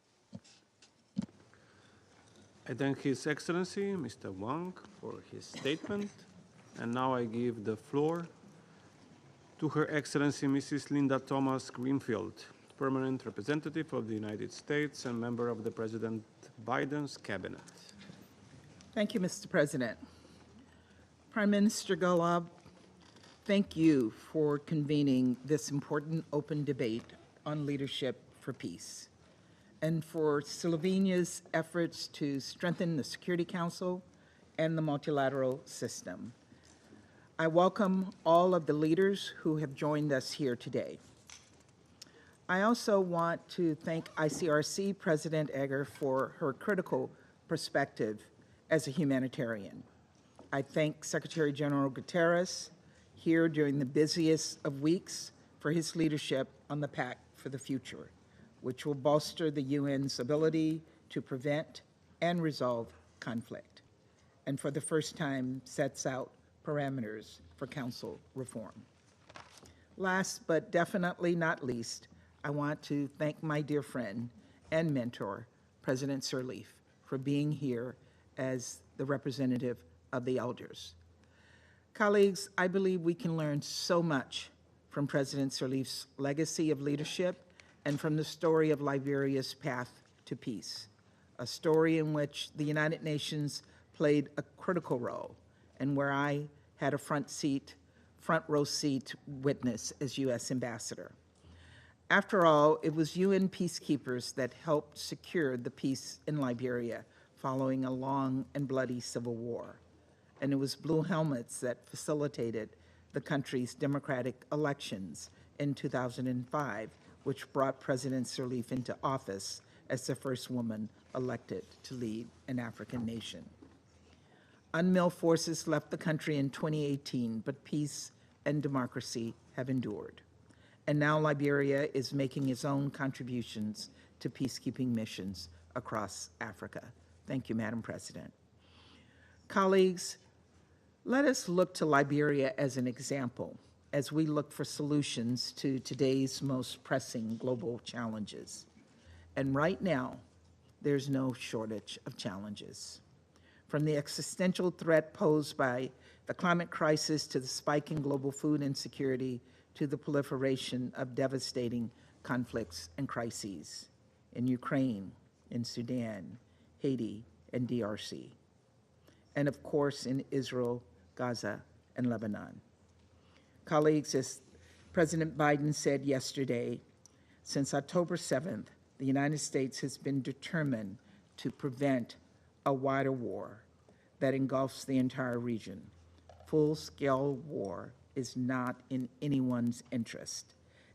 Speaker 10: I thank His Excellency, Mr. Wang, for his statement. And now I give the floor to Her Excellency Mrs. Linda Thomas Greenfield, Permanent Representative of the United States and member of the President Biden's cabinet.
Speaker 19: Thank you, Mr. President. Prime Minister Golob, thank you for convening this important open debate on leadership for peace, and for Slovenia's efforts to strengthen the Security Council and the multilateral system. I welcome all of the leaders who have joined us here today. I also want to thank ICRC President Egger for her critical perspective as a humanitarian. I thank Secretary General Guterres here during the busiest of weeks for his leadership on the Pact for the Future, which will bolster the UN's ability to prevent and resolve conflict, and for the first time sets out parameters for council reform. Last but definitely not least, I want to thank my dear friend and mentor, President Sirleaf, for being here as the representative of the elders. Colleagues, I believe we can learn so much from President Sirleaf's legacy of leadership and from the story of Liberia's path to peace, a story in which the United Nations played a critical role and where I had a front row seat witness as U.S. ambassador. After all, it was UN peacekeepers that helped secure the peace in Liberia following a long and bloody civil war. And it was Blue Helmets that facilitated the country's democratic elections in 2005, which brought President Sirleaf into office as the first woman elected to lead an African nation. UNMIL forces left the country in 2018, but peace and democracy have endured. And now Liberia is making its own contributions to peacekeeping missions across Africa. Thank you, Madam President. Colleagues, let us look to Liberia as an example as we look for solutions to today's most pressing global challenges. And right now, there's no shortage of challenges. From the existential threat posed by the climate crisis to the spike in global food insecurity to the proliferation of devastating conflicts and crises in Ukraine, in Sudan, Haiti, and DRC, and of course in Israel, Gaza, and Lebanon. Colleagues, as President Biden said yesterday, since October 7th, the United States has been determined to prevent a wider war that engulfs the entire region. Full-scale war is not in anyone's interest.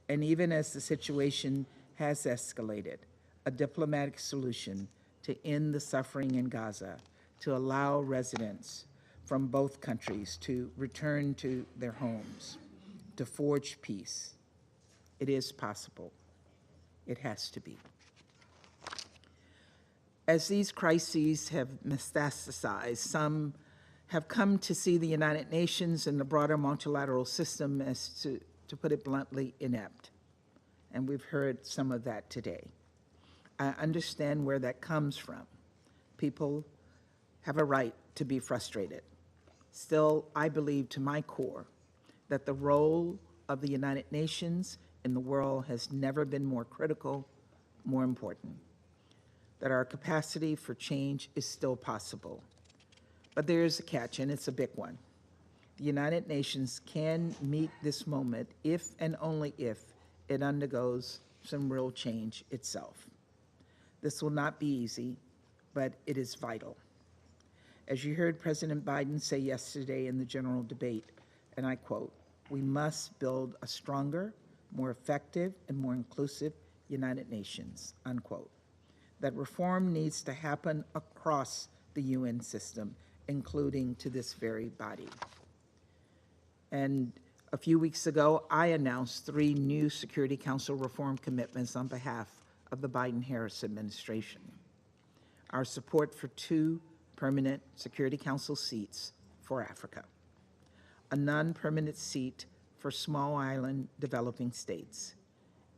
Speaker 19: And even as the situation has escalated, a diplomatic solution to end the suffering in Gaza, to allow residents from both countries to return to their homes, to forge peace. It is possible. It has to be. As these crises have metastasized, some have come to see the United Nations and the broader multilateral system as, to put it bluntly, inept. And we've heard some of that today. I understand where that comes from. People have a right to be frustrated. Still, I believe to my core that the role of the United Nations in the world has never been more critical, more important, that our capacity for change is still possible. But there is a catch, and it's a big one. The United Nations can meet this moment if and only if it undergoes some real change itself. This will not be easy, but it is vital. As you heard President Biden say yesterday in the general debate, and I quote, "We must build a stronger, more effective, and more inclusive United Nations," unquote. That reform needs to happen across the UN system, including to this very body. And a few weeks ago, I announced 3 new Security Council reform commitments on behalf of the Biden-Harris administration. Our support for 2 permanent Security Council seats for Africa, a non-permanent seat for small island developing states,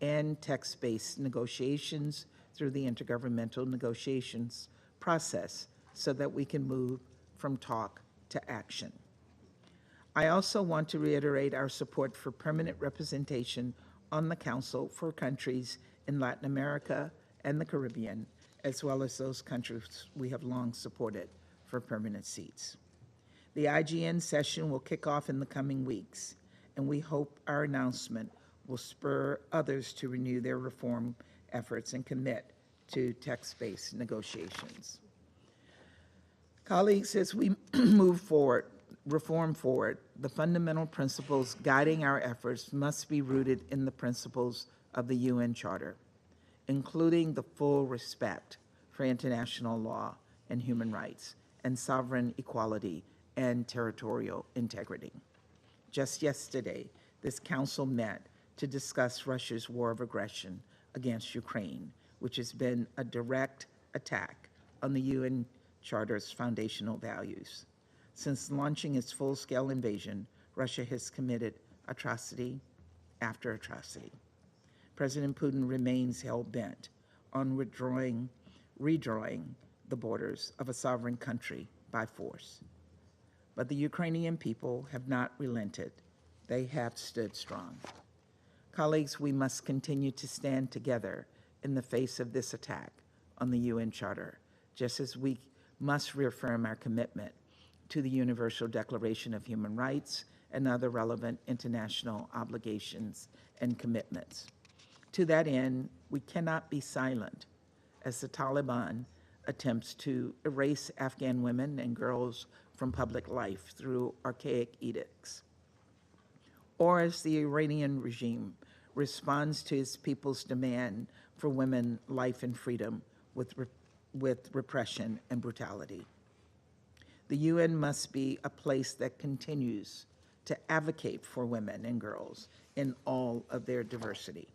Speaker 19: and text-based negotiations through the intergovernmental negotiations process so that we can move from talk to action. I also want to reiterate our support for permanent representation on the Council for countries in Latin America and the Caribbean, as well as those countries we have long supported for permanent seats. The IGN session will kick off in the coming weeks, and we hope our announcement will spur others to renew their reform efforts and commit to text-based negotiations. Colleagues, as we move forward, reform forward, the fundamental principles guiding our efforts must be rooted in the principles of the UN Charter, including the full respect for international law and human rights, and sovereign equality and territorial integrity. Just yesterday, this council met to discuss Russia's war of aggression against Ukraine, which has been a direct attack on the UN Charter's foundational values. Since launching its full-scale invasion, Russia has committed atrocity after atrocity. President Putin remains hell-bent on redrawing the borders of a sovereign country by force. But the Ukrainian people have not relented. They have stood strong. Colleagues, we must continue to stand together in the face of this attack on the UN Charter, just as we must reaffirm our commitment to the Universal Declaration of Human Rights and other relevant international obligations and commitments. To that end, we cannot be silent as the Taliban attempts to erase Afghan women and girls from public life through archaic edicts, or as the Iranian regime responds to its people's demand for women, life, and freedom with repression and brutality. The UN must be a place that continues to advocate for women and girls in all of their diversity.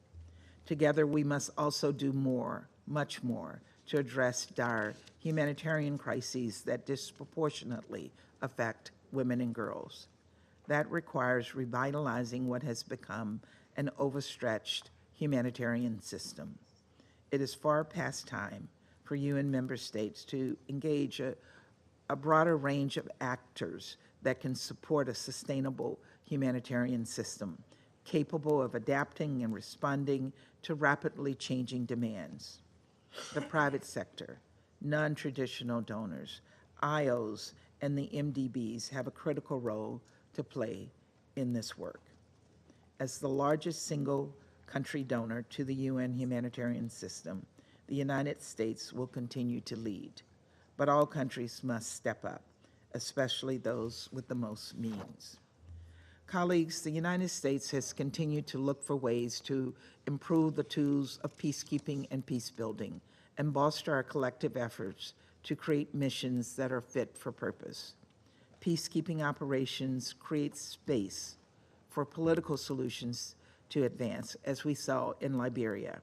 Speaker 19: Together, we must also do more, much more, to address dire humanitarian crises that disproportionately affect women and girls. That requires revitalizing what has become an overstretched humanitarian system. It is far past time for UN member states to engage a broader range of actors that can support a sustainable humanitarian system capable of adapting and responding to rapidly changing demands. The private sector, non-traditional donors, IOs, and the MDBs have a critical role to play in this work. As the largest single country donor to the UN humanitarian system, the United States will continue to lead, but all countries must step up, especially those with the most means. Colleagues, the United States has continued to look for ways to improve the tools of peacekeeping and peace building and bolster our collective efforts to create missions that are fit for purpose. Peacekeeping operations create space for political solutions to advance, as we saw in Liberia.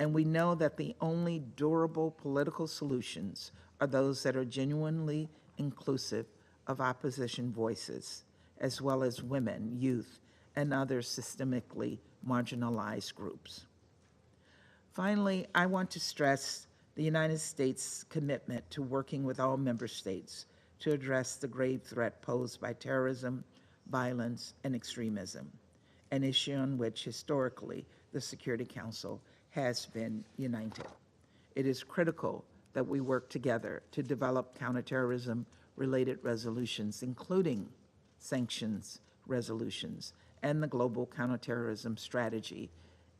Speaker 19: And we know that the only durable political solutions are those that are genuinely inclusive of opposition voices, as well as women, youth, and other systemically marginalized groups. Finally, I want to stress the United States' commitment to working with all member states to address the grave threat posed by terrorism, violence, and extremism, an issue on which historically the Security Council has been united. It is critical that we work together to develop counterterrorism-related resolutions, including sanctions resolutions and the global counterterrorism strategy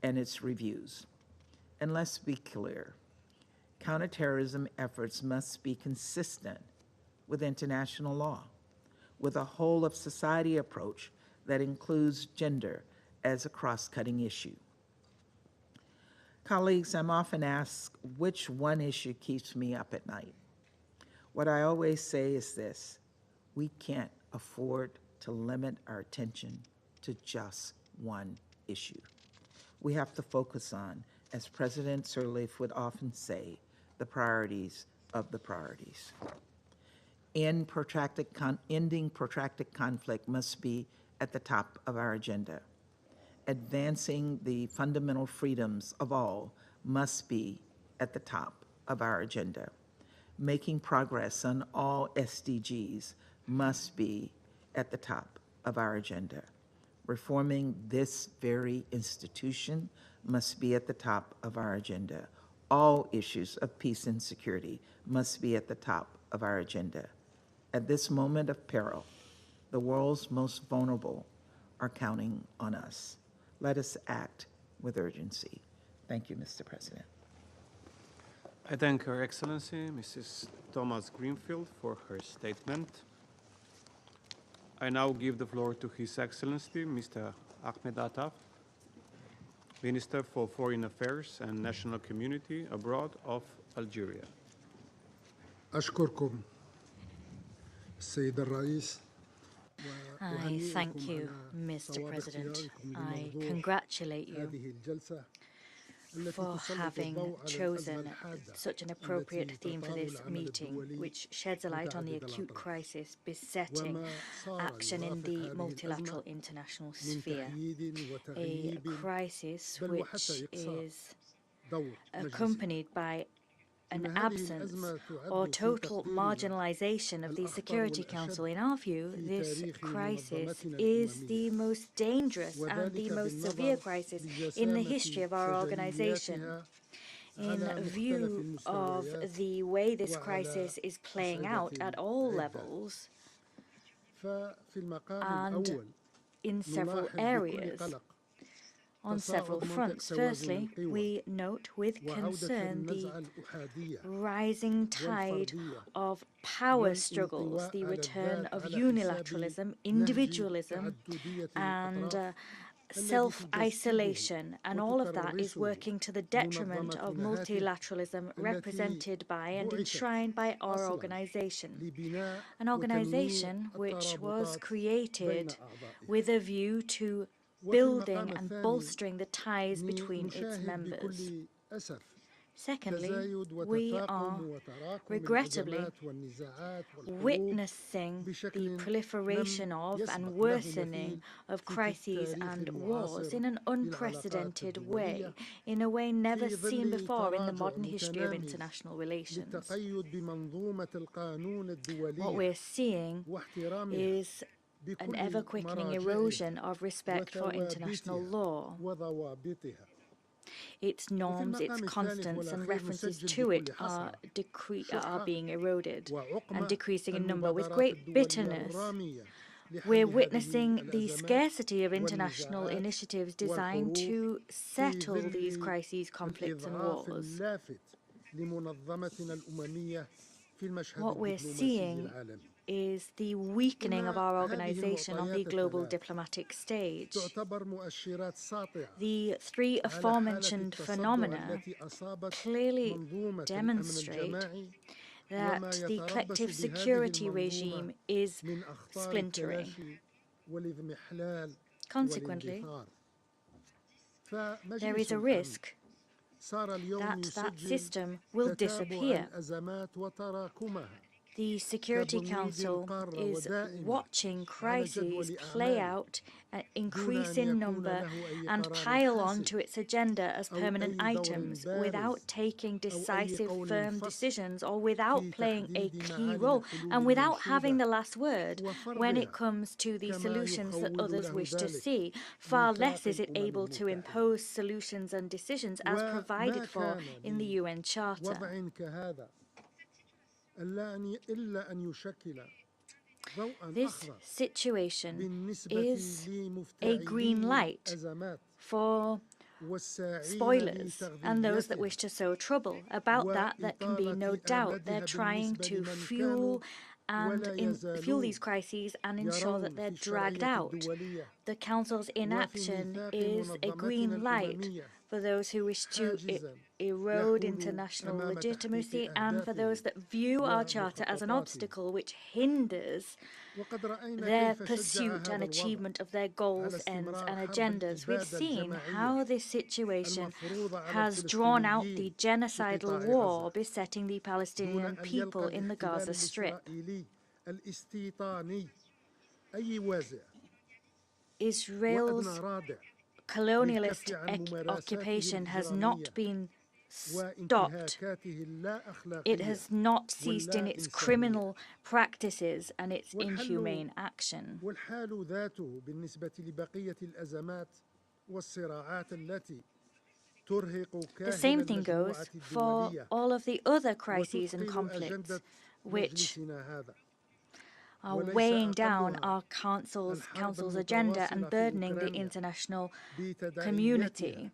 Speaker 19: and its reviews. And let's be clear, counterterrorism efforts must be consistent with international law, with a whole of society approach that includes gender as a cross-cutting issue. Colleagues, I'm often asked which one issue keeps me up at night. What I always say is this: we can't afford to limit our attention to just one issue. We have to focus on, as President Sirleaf would often say, the priorities of the priorities. Ending protracted conflict must be at the top of our agenda. Advancing the fundamental freedoms of all must be at the top of our agenda. Making progress on all SDGs must be at the top of our agenda. Reforming this very institution must be at the top of our agenda. All issues of peace and security must be at the top of our agenda. At this moment of peril, the world's most vulnerable are counting on us. Let us act with urgency. Thank you, Mr. President.
Speaker 10: I thank Her Excellency, Mrs. Thomas Greenfield, for her statement. I now give the floor to His Excellency, Mr. Ahmed Attaf, Minister for Foreign Affairs and National Community Abroad of Algeria.
Speaker 20: أشكركم السيد الرئيس.
Speaker 21: I thank you, Mr. President. I congratulate you for having chosen such an appropriate theme for this meeting, which sheds a light on the acute crisis besetting action in the multilateral international sphere, a crisis which is accompanied by an absence or total marginalization of the Security Council. In our view, this crisis is the most dangerous and the most severe crisis in the history of our organization. In view of the way this crisis is playing out at all levels and in several areas, on several fronts. Firstly, we note with concern the rising tide of power struggles, the return of unilateralism, individualism, and self-isolation, and all of that is working to the detriment of multilateralism represented by and enshrined by our organization. An organization which was created with a view to building and bolstering the ties between its members. Secondly, we are regrettably witnessing the proliferation of and worsening of crises and wars in an unprecedented way, in a way never seen before in the modern history of international relations. What we're seeing is an ever-quickening erosion of respect for international law. Its norms, its constants and references to it are being eroded and decreasing in number. With great bitterness, we're witnessing the scarcity of international initiatives designed to settle these crises, conflicts and wars. What we're seeing is the weakening of our organization on the global diplomatic stage. The three aforementioned phenomena clearly demonstrate that the collective security regime is splintering. Consequently, there is a risk that that system will disappear. The Security Council is watching crises play out, increase in number, and pile on to its agenda as permanent items without taking decisive, firm decisions or without playing a key role and without having the last word when it comes to the solutions that others wish to see. Far less is it able to impose solutions and decisions as provided for in the UN Charter. This situation is a green light for spoilers and those that wish to sow trouble. About that, there can be no doubt. They're trying to fuel these crises and ensure that they're dragged out. The Council's inaction is a green light for those who wish to erode international legitimacy and for those that view our Charter as an obstacle which hinders their pursuit and achievement of their goals, ends and agendas. We've seen how this situation has drawn out the genocidal war besetting the Palestinian people in the Gaza Strip. Israel's colonialist occupation has not been stopped. It has not ceased in its criminal practices and its inhumane action. The same thing goes for all of the other crises and conflicts which are weighing down our council's agenda and burdening the international community.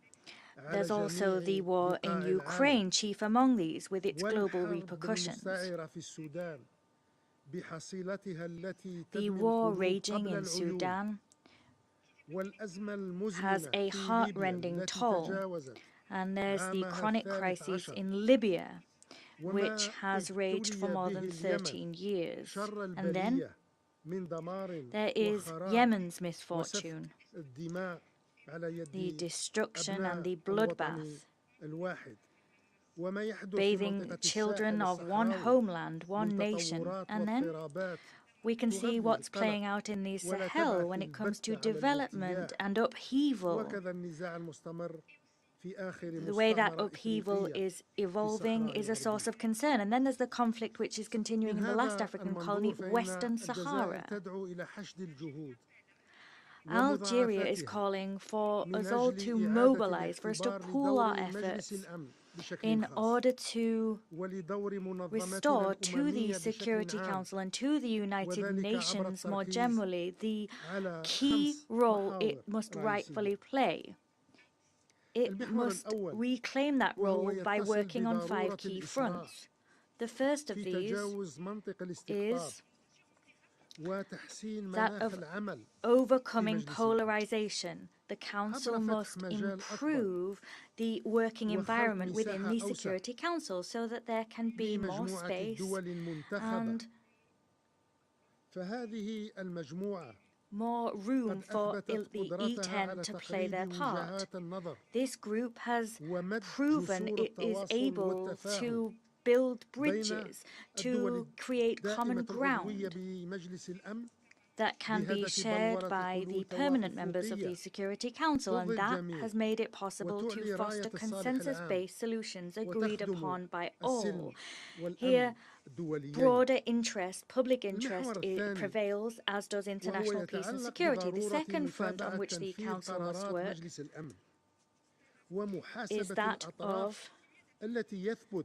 Speaker 21: There's also the war in Ukraine, chief among these, with its global repercussions. The war raging in Sudan has a heart-rending toll, and there's the chronic crisis in Libya, which has raged for more than 13 years. And then there is Yemen's misfortune, the destruction and the bloodbath, bathing children of one homeland, one nation. And then we can see what's playing out in the Sahel when it comes to development and upheaval. The way that upheaval is evolving is a source of concern. And then there's the conflict which is continuing in the last African colony, Western Sahara. Algeria is calling for us all to mobilize, for us to pool our efforts in order to restore to the Security Council and to the United Nations more generally the key role it must rightfully play. It must reclaim that role by working on 5 key fronts. The first of these is that of overcoming polarization. The Council must improve the working environment within the Security Council so that there can be more space and more room for the E10 to play their part. This group has proven it is able to build bridges, to create common ground that can be shared by the permanent members of the Security Council, and that has made it possible to foster consensus-based solutions agreed upon by all. Here, broader interest, public interest, prevails, as does international peace and security. The second front on which the Council must work is that of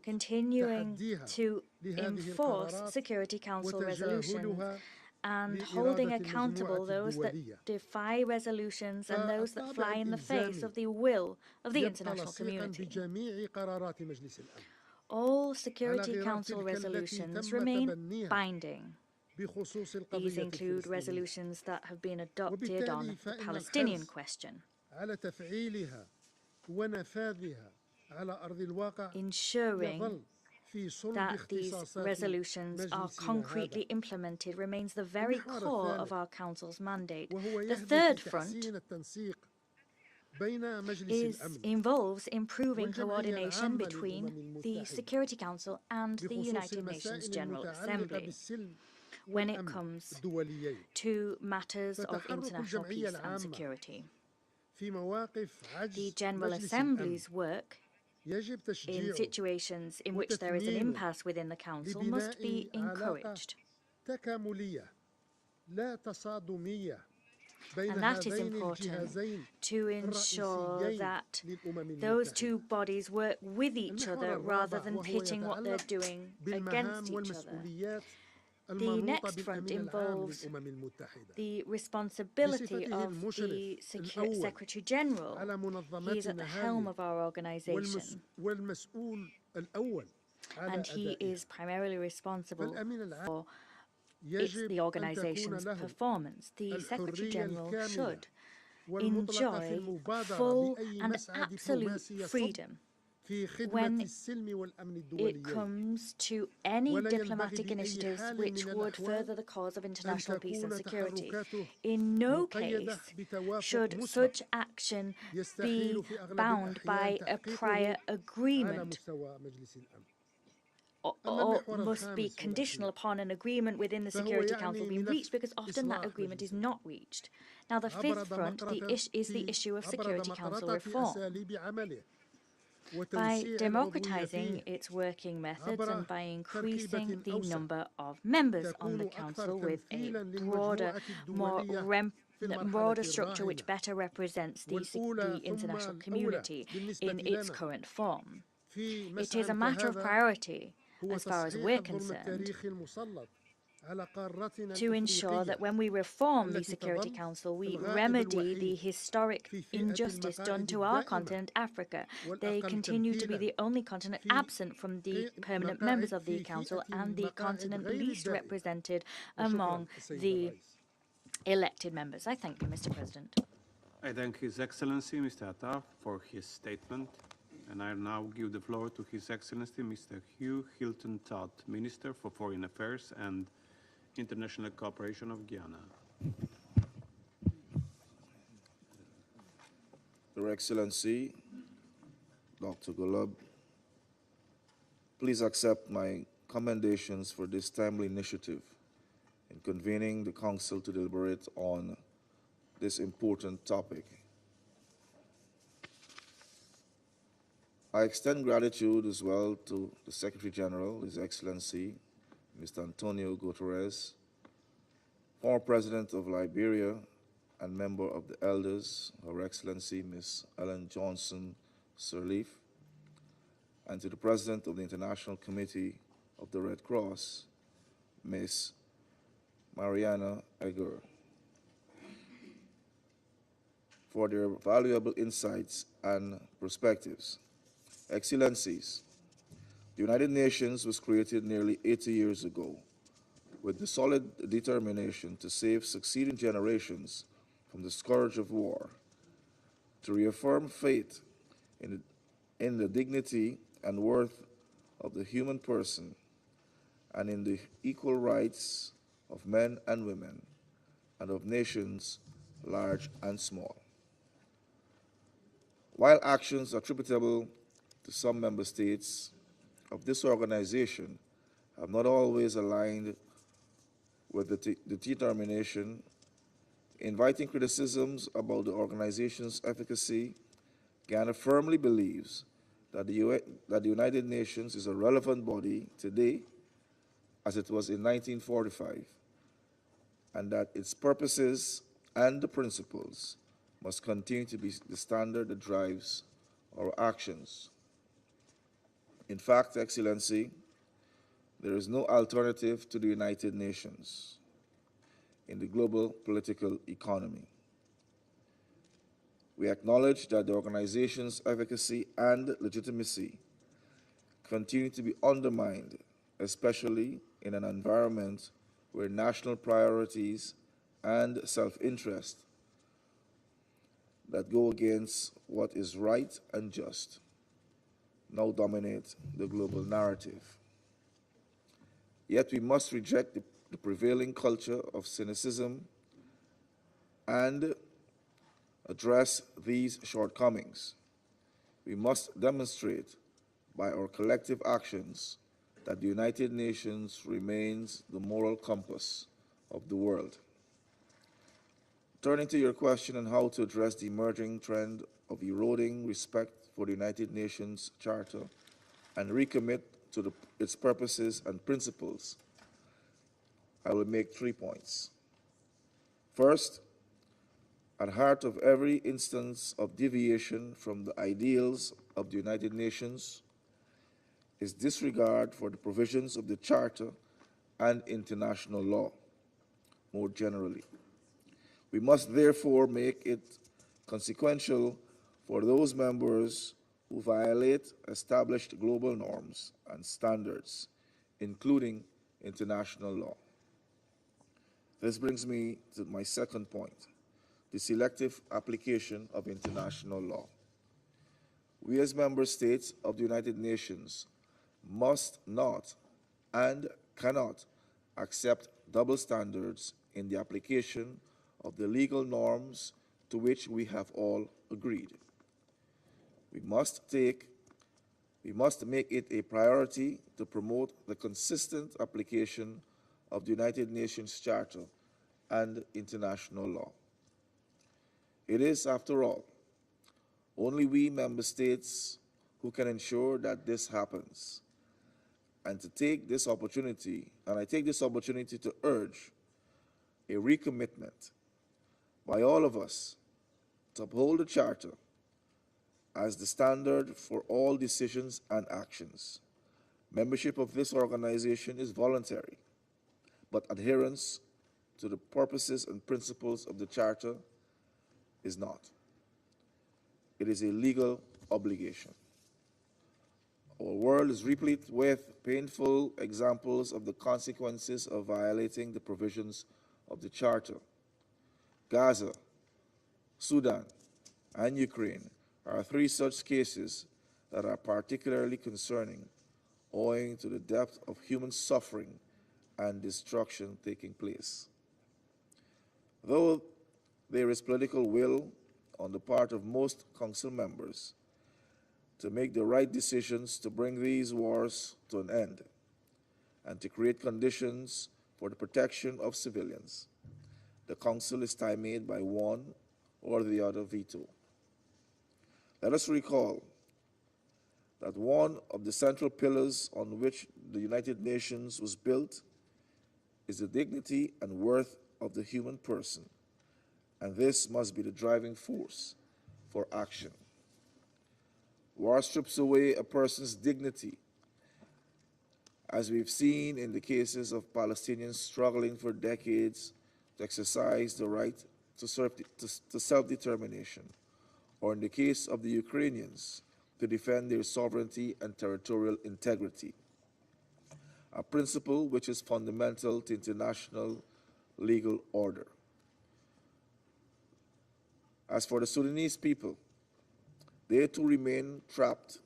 Speaker 21: continuing to enforce Security Council resolutions and holding accountable those that defy resolutions and those that fly in the face of the will of the international community. All Security Council resolutions remain binding. These include resolutions that have been adopted on the Palestinian question, ensuring that these resolutions are concretely implemented remains the very core of our Council's mandate. The third front involves improving coordination between the Security Council and the United Nations General Assembly when it comes to matters of international peace and security. The General Assembly's work in situations in which there is an impasse within the Council must be encouraged. And that is important to ensure that those two bodies work with each other rather than pitting what they're doing against each other. The next front involves the responsibility of the Secretary General. He is at the helm of our organization, and he is primarily responsible for the organization's performance. The Secretary General should enjoy full and absolute freedom when it comes to any diplomatic initiatives which would further the cause of international peace and security. In no case should such action be bound by a prior agreement or must be conditional upon an agreement within the Security Council being reached, because often that agreement is not reached. Now, the fifth front is the issue of Security Council reform. By democratizing its working methods and by increasing the number of members on the Council with a broader structure which better represents the international community in its current form. It is a matter of priority, as far as we're concerned, to ensure that when we reform the Security Council, we remedy the historic injustice done to our continent, Africa. They continue to be the only continent absent from the permanent members of the Council and the continent least represented among the elected members. I thank you, Mr. President.
Speaker 10: I thank His Excellency, Mr. Attaf, for his statement. And I now give the floor to His Excellency, Mr. Hugh Hilton Todd, Minister for Foreign Affairs and International Cooperation of Guyana.
Speaker 1: Your Excellency, Dr. Gulab, please accept my commendations for this timely initiative in convening the Council to deliberate on this important topic. I extend gratitude as well to the Secretary General, His Excellency, Mr. Antonio Guterres, former President of Liberia and member of the Elders, Her Excellency, Ms. Ellen Johnson Sirleaf, and to the President of the International Committee of the Red Cross, Ms. Mariana Eger, for their valuable insights and perspectives. Excellencies, the United Nations was created nearly 80 years ago with the solid determination to save succeeding generations from the scourge of war, to reaffirm faith in the dignity and worth of the human person and in the equal rights of men and women, and of nations large and small. While actions attributable to some member states of this organization have not always aligned with the determination, inviting criticisms about the organization's efficacy, Guyana firmly believes that the United Nations is a relevant body today as it was in 1945, and that its purposes and the principles must continue to be the standard that drives our actions. In fact, Excellency, there is no alternative to the United Nations in the global political economy. We acknowledge that the organization's efficacy and legitimacy continue to be undermined, especially in an environment where national priorities and self-interest that go against what is right and just now dominate the global narrative. Yet we must reject the prevailing culture of cynicism and address these shortcomings. We must demonstrate by our collective actions that the United Nations remains the moral compass of the world. Turning to your question on how to address the emerging trend of eroding respect for the United Nations Charter and recommit to its purposes and principles, I will make 3 points. First, at the heart of every instance of deviation from the ideals of the United Nations is disregard for the provisions of the Charter and international law more generally. We must therefore make it consequential for those members who violate established global norms and standards, including international law. This brings me to my second point, the selective application of international law. We as member states of the United Nations must not and cannot accept double standards in the application of the legal norms to which we have all agreed. We must make it a priority to promote the consistent application of the United Nations Charter and international law. It is, after all, only we member states who can ensure that this happens. And I take this opportunity to urge a recommitment by all of us to uphold the Charter as the standard for all decisions and actions. Membership of this organization is voluntary, but adherence to the purposes and principles of the Charter is not. It is a legal obligation. Our world is replete with painful examples of the consequences of violating the provisions of the Charter. Gaza, Sudan, and Ukraine are 3 such cases that are particularly concerning, owing to the depth of human suffering and destruction taking place. Though there is political will on the part of most Council members to make the right decisions to bring these wars to an end and to create conditions for the protection of civilians, the Council is stymied by one or the other veto. Let us recall that one of the central pillars on which the United Nations was built is the dignity and worth of the human person, and this must be the driving force for action. War strips away a person's dignity, as we've seen in the cases of Palestinians struggling for decades to exercise the right to self-determination, or in the case of the Ukrainians, to defend their sovereignty and territorial integrity, a principle which is fundamental to international legal order. As for the Sudanese people, they too remain trapped,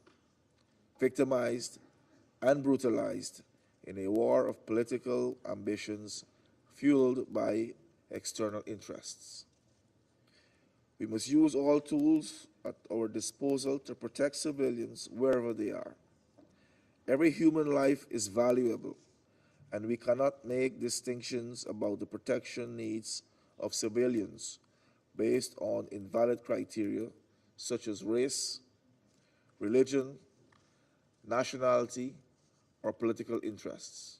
Speaker 1: victimized, and brutalized in a war of political ambitions fueled by external interests. We must use all tools at our disposal to protect civilians wherever they are. Every human life is valuable, and we cannot make distinctions about the protection needs of civilians based on invalid criteria such as race, religion, nationality, or political interests.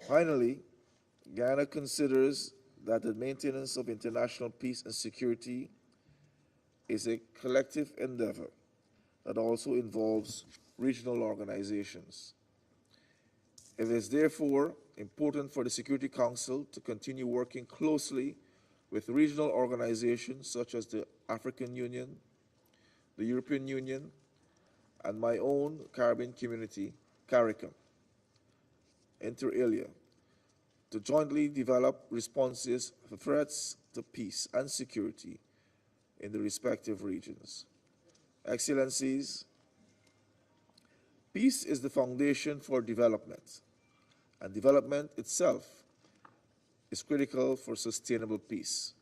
Speaker 1: Finally, Guyana considers that the maintenance of international peace and security is a collective endeavor that also involves regional organizations. It is therefore important for the Security Council to continue working closely with regional organizations such as the African Union, the European Union, and my own Caribbean community, CARICOM, inter alia, to jointly develop responses for threats to peace and security in the respective regions. Excellencies, peace is the foundation for development, and development itself is critical for sustainable peace.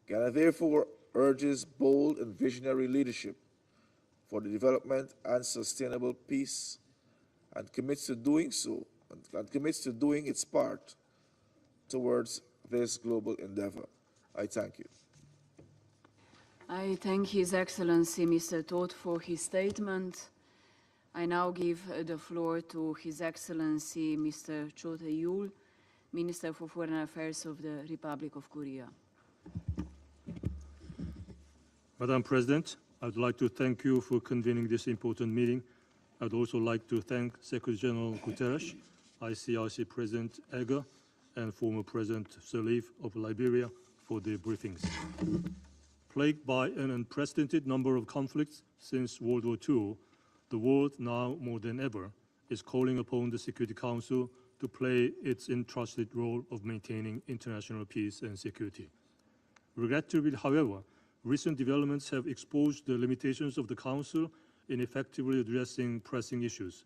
Speaker 1: Ghana therefore urges bold and visionary leadership for the development and sustainable peace, and commits to doing so, and commits to doing its part towards this global endeavor. I thank you.
Speaker 13: I thank His Excellency Mr. Todt for his statement. I now give the floor to His Excellency Mr. Cho Tae-yul, Minister for Foreign Affairs of the Republic of Korea.
Speaker 3: Madam President, I'd like to thank you for convening this important meeting. I'd also like to thank Secretary General Guterres, ICRC President Edgar, and former President Sirleaf of Liberia for their briefings. Plagued by an unprecedented number of conflicts since World War II, the world now more than ever is calling upon the Security Council to play its entrusted role of maintaining international peace and security. Regrettably, however, recent developments have exposed the limitations of the Council in effectively addressing pressing issues.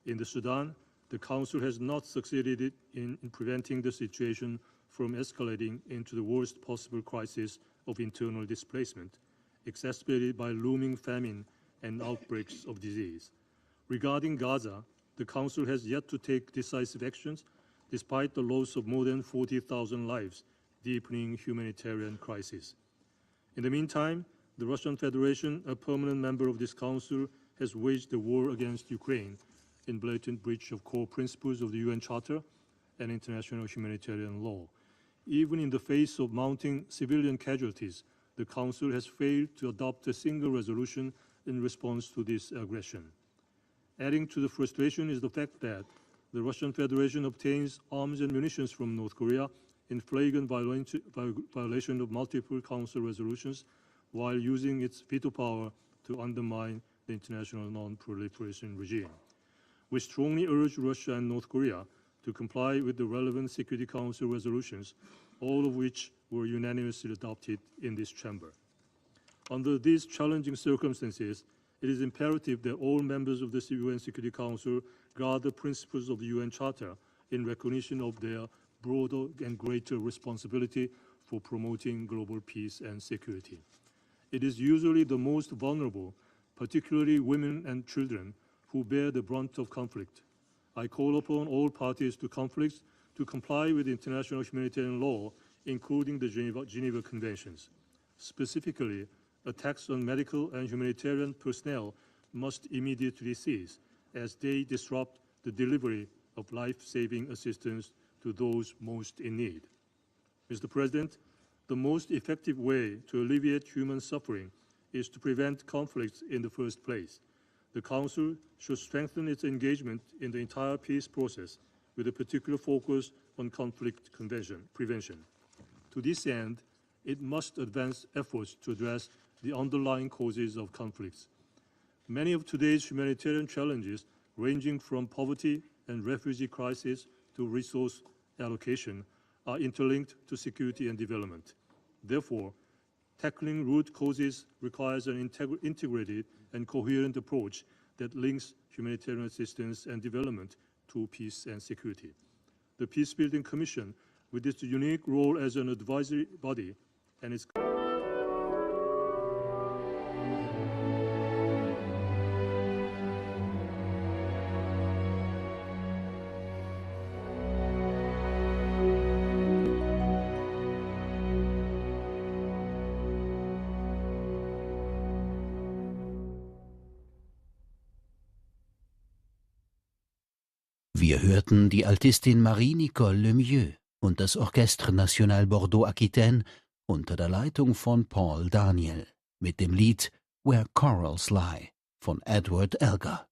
Speaker 3: In the Sudan, the Council has not succeeded in preventing the situation from escalating into the worst possible crisis of internal displacement, exacerbated by looming famine and outbreaks of disease. Regarding Gaza, the Council has yet to take decisive actions, despite the loss of more than 40,000 lives, deepening humanitarian crisis. In the meantime, the Russian Federation, a permanent member of this Council, has waged a war against Ukraine in blatant breach of core principles of the UN Charter and international humanitarian law. Even in the face of mounting civilian casualties, the Council has failed to adopt a single resolution in response to this aggression. Adding to the frustration is the fact that the Russian Federation obtains arms and munitions from North Korea in flagrant violation of multiple Council resolutions, while using its veto power to undermine the international non-proliferation regime. We strongly urge Russia and North Korea to comply with the relevant Security Council resolutions, all of which were unanimously adopted in this chamber. Under these challenging circumstances, it is imperative that all members of the UN Security Council guard the principles of the UN Charter in recognition of their broader and greater responsibility for promoting global peace and security. It is usually the most vulnerable, particularly women and children, who bear the brunt of conflict. I call upon all parties to conflicts to comply with international humanitarian law, including the Geneva Conventions. Specifically, attacks on medical and humanitarian personnel must immediately cease, as they disrupt the delivery of life-saving assistance to those most in need. Mr. President, the most effective way to alleviate human suffering is to prevent conflicts in the first place. The Council should strengthen its engagement in the entire peace process with a particular focus on conflict prevention. To this end, it must advance efforts to address the underlying causes of conflicts. Many of today's humanitarian challenges, ranging from poverty and refugee crisis to resource allocation, are interlinked to security and development. Therefore, tackling root causes requires an integrated and coherent approach that links humanitarian assistance and development to peace and security. the Peacebuilding Commission, with its unique role as an advisory body and its
Speaker 4: Wir hörten die Altistin Marie-Nicole Lemieux und das Orchestre National Bordeaux-Aquitaine unter der Leitung von Paul Daniel mit dem Lied Where Corals Lie von Edward Elgar.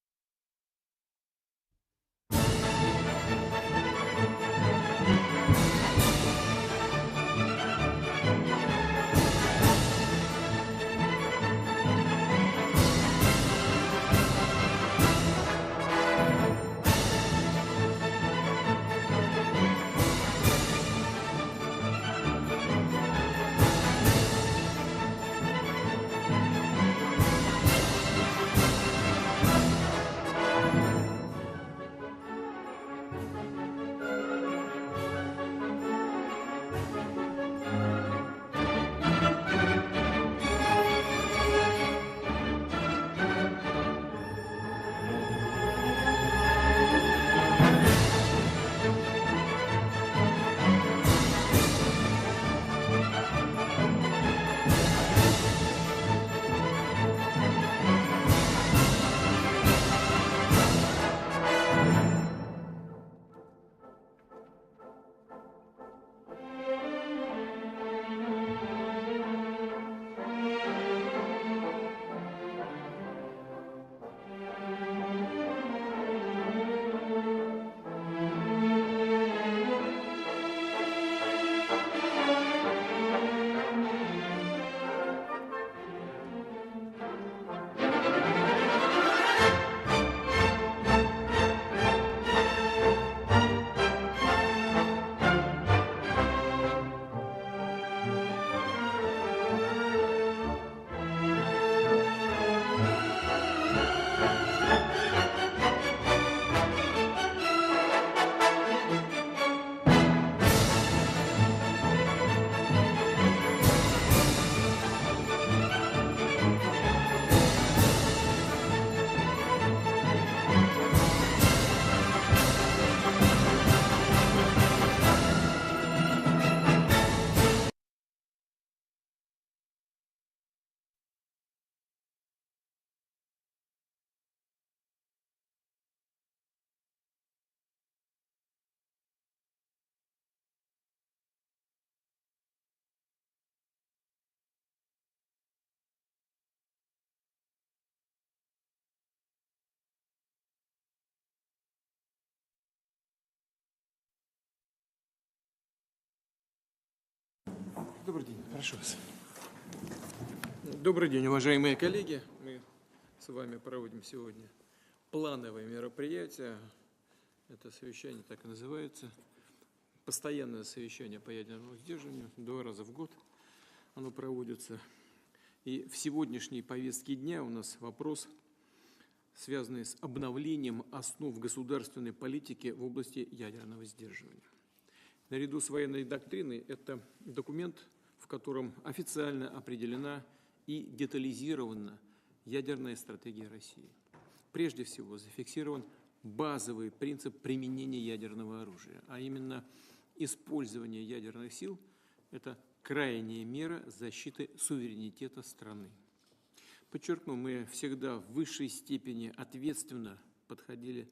Speaker 22: Добрый день, прошу вас. Добрый день, уважаемые коллеги. Мы с вами проводим сегодня плановое мероприятие. Это совещание так и называется. Постоянное совещание по ядерному сдерживанию 2 раза в год. Оно проводится. И в сегодняшней повестке дня у нас вопрос, связанный с обновлением основ государственной политики в области ядерного сдерживания. Наряду с военной доктриной это документ, в котором официально определена и детализирована ядерная стратегия России. Прежде всего зафиксирован базовый принцип применения ядерного оружия, а именно использование ядерных сил – это крайняя мера защиты суверенитета страны. Подчеркну, мы всегда в высшей степени ответственно подходили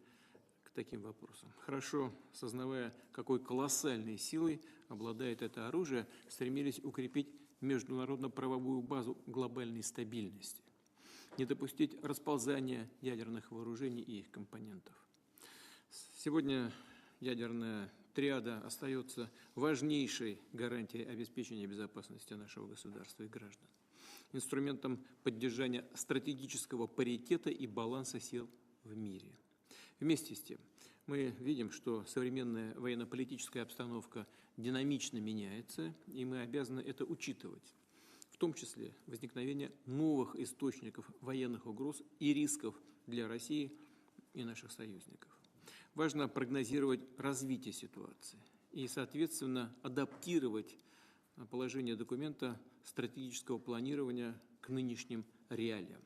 Speaker 22: к таким вопросам. Хорошо сознавая, какой колоссальной силой обладает это оружие, стремились укрепить международно-правовую базу глобальной стабильности, не допустить расползания ядерных вооружений и их компонентов. Сегодня ядерная триада остается важнейшей гарантией обеспечения безопасности нашего государства и граждан, инструментом поддержания стратегического паритета и баланса сил в мире. Вместе с тем, мы видим, что современная военно-политическая обстановка динамично меняется, и мы обязаны это учитывать, в том числе возникновение новых источников военных угроз и рисков для России и наших союзников. Важно прогнозировать развитие ситуации и, соответственно, адаптировать положение документа стратегического планирования к нынешним реалиям.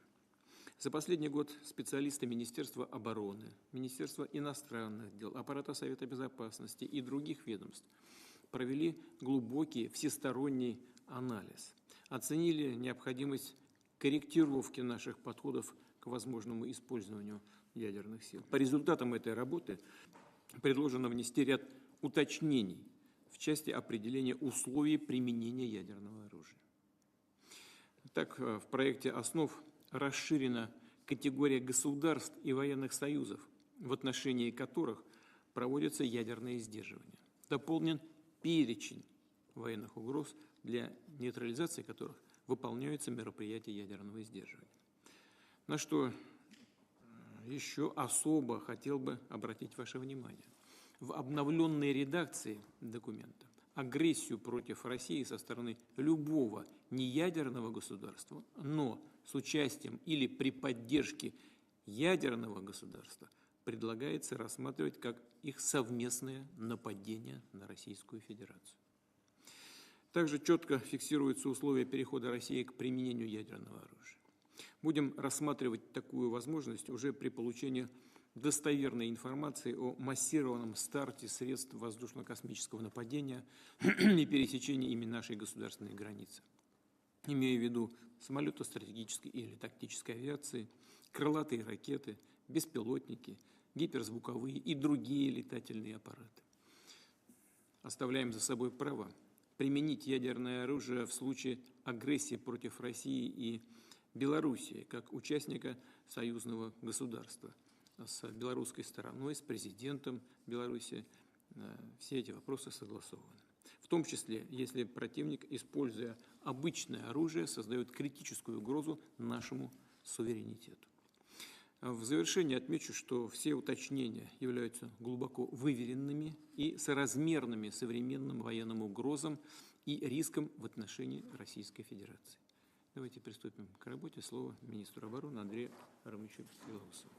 Speaker 22: За последний год специалисты Министерства обороны, Министерства иностранных дел, аппарата Совета Безопасности и других ведомств провели глубокий всесторонний анализ, оценили необходимость корректировки наших подходов к возможному использованию ядерных сил. По результатам этой работы предложено внести ряд уточнений в части определения условий применения ядерного оружия. Так, в проекте основ расширена категория государств и военных союзов, в отношении которых проводятся ядерные сдерживания. Дополнен перечень военных угроз, для нейтрализации которых выполняются мероприятия ядерного сдерживания. На что еще особо хотел бы обратить ваше внимание. В обновленной редакции документа агрессию против России со стороны любого неядерного государства, но с участием или при поддержке ядерного государства предлагается рассматривать как их совместное нападение на Российскую Федерацию. Также четко фиксируются условия перехода России к применению ядерного оружия. Будем рассматривать такую возможность уже при получении достоверной информации о массированном старте средств воздушно-космического нападения и пересечении ими нашей государственной границы. Имея в виду самолеты стратегической или тактической авиации, крылатые ракеты, беспилотники, гиперзвуковые и другие летательные аппараты. Оставляем за собой право применить ядерное оружие в случае агрессии против России и Белоруссии как участника союзного государства. С белорусской стороной, с президентом Беларуси все эти вопросы согласованы. В том числе, если противник, используя обычное оружие, создает критическую угрозу нашему суверенитету. В завершение отмечу, что все уточнения являются глубоко выверенными и соразмерными современным военным угрозам и рискам в отношении Российской Федерации. Давайте приступим к работе. Слово министру обороны Андрею Арамовичу Белоусову.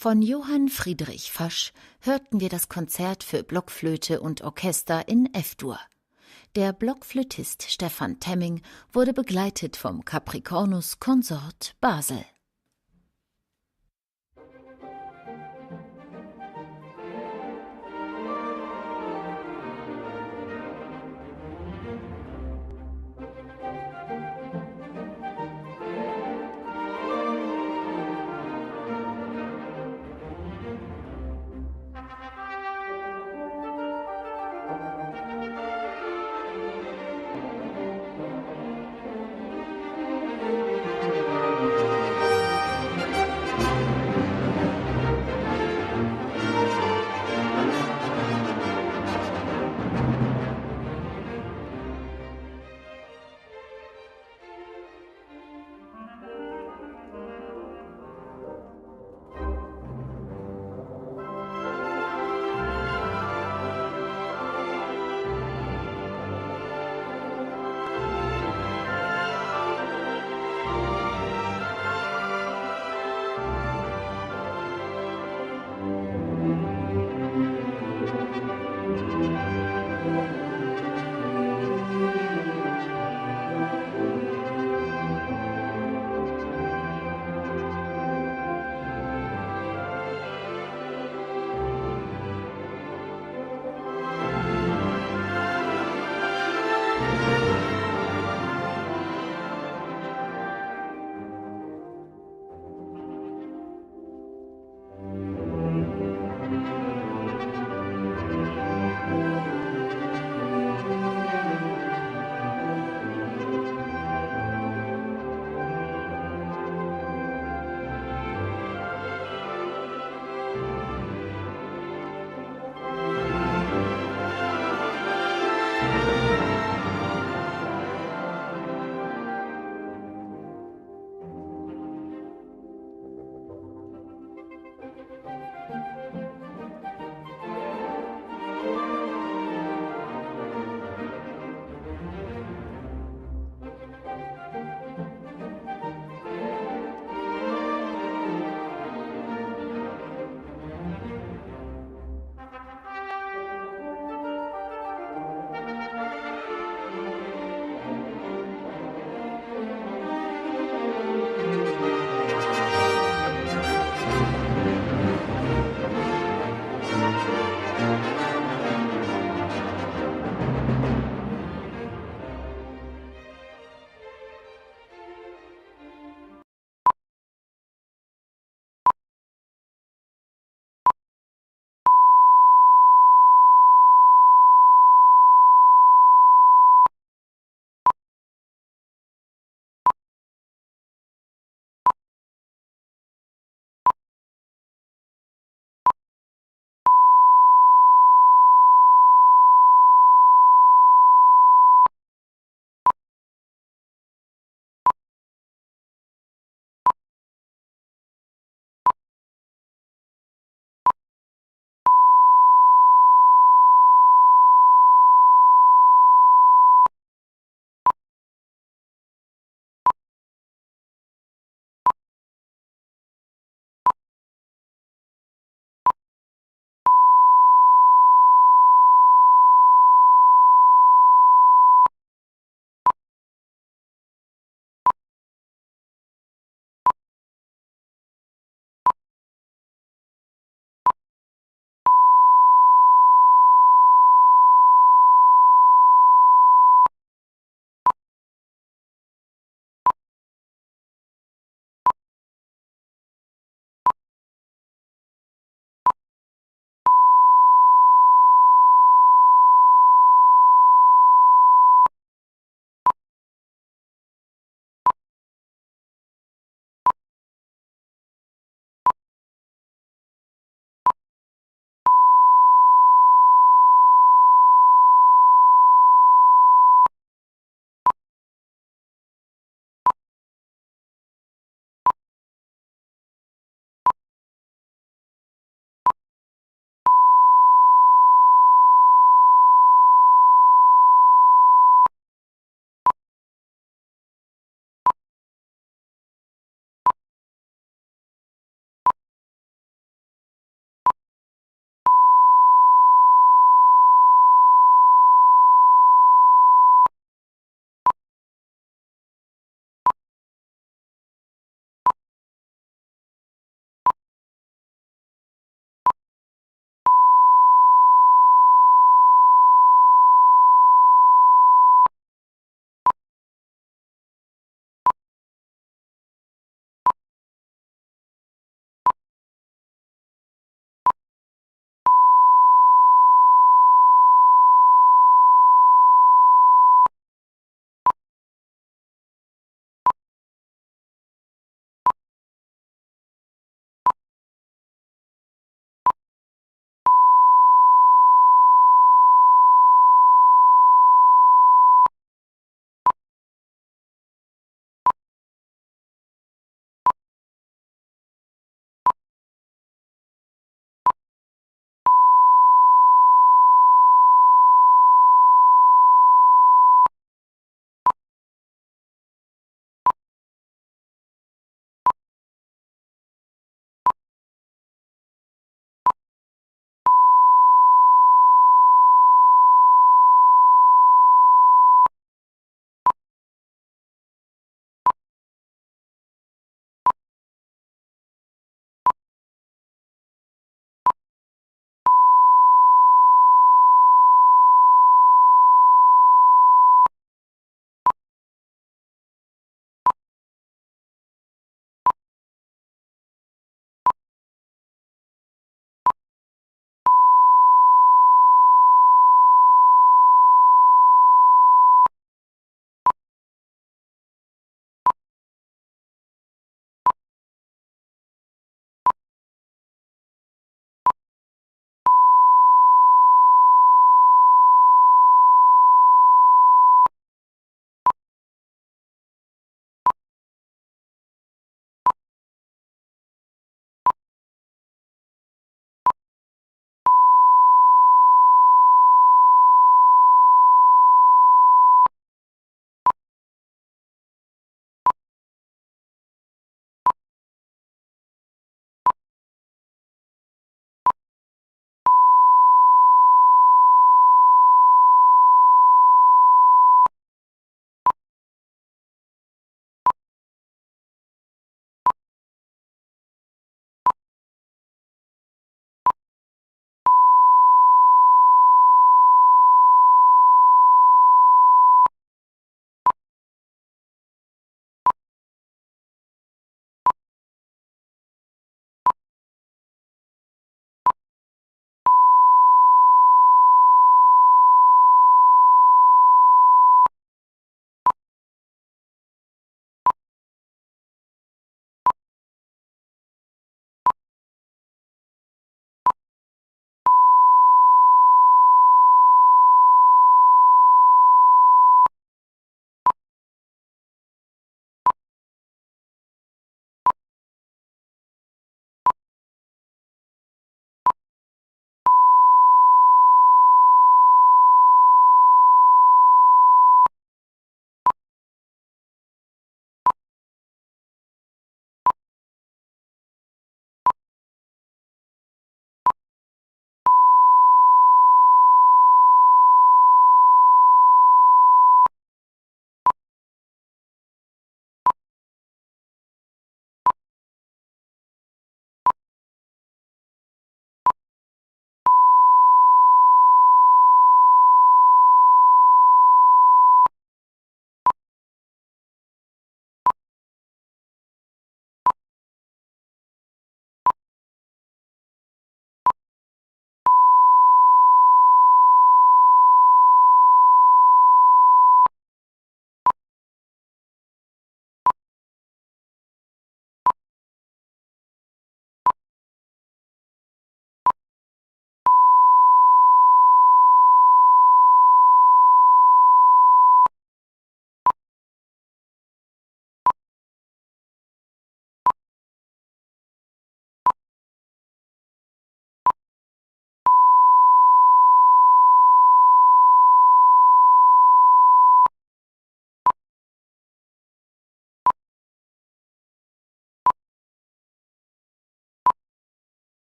Speaker 5: Von Johann Friedrich Fasch hörten wir das Konzert für Blockflöte und Orchester in F-Dur. Der Blockflötist Stefan Temming wurde begleitet vom Capricornus Consort Basel.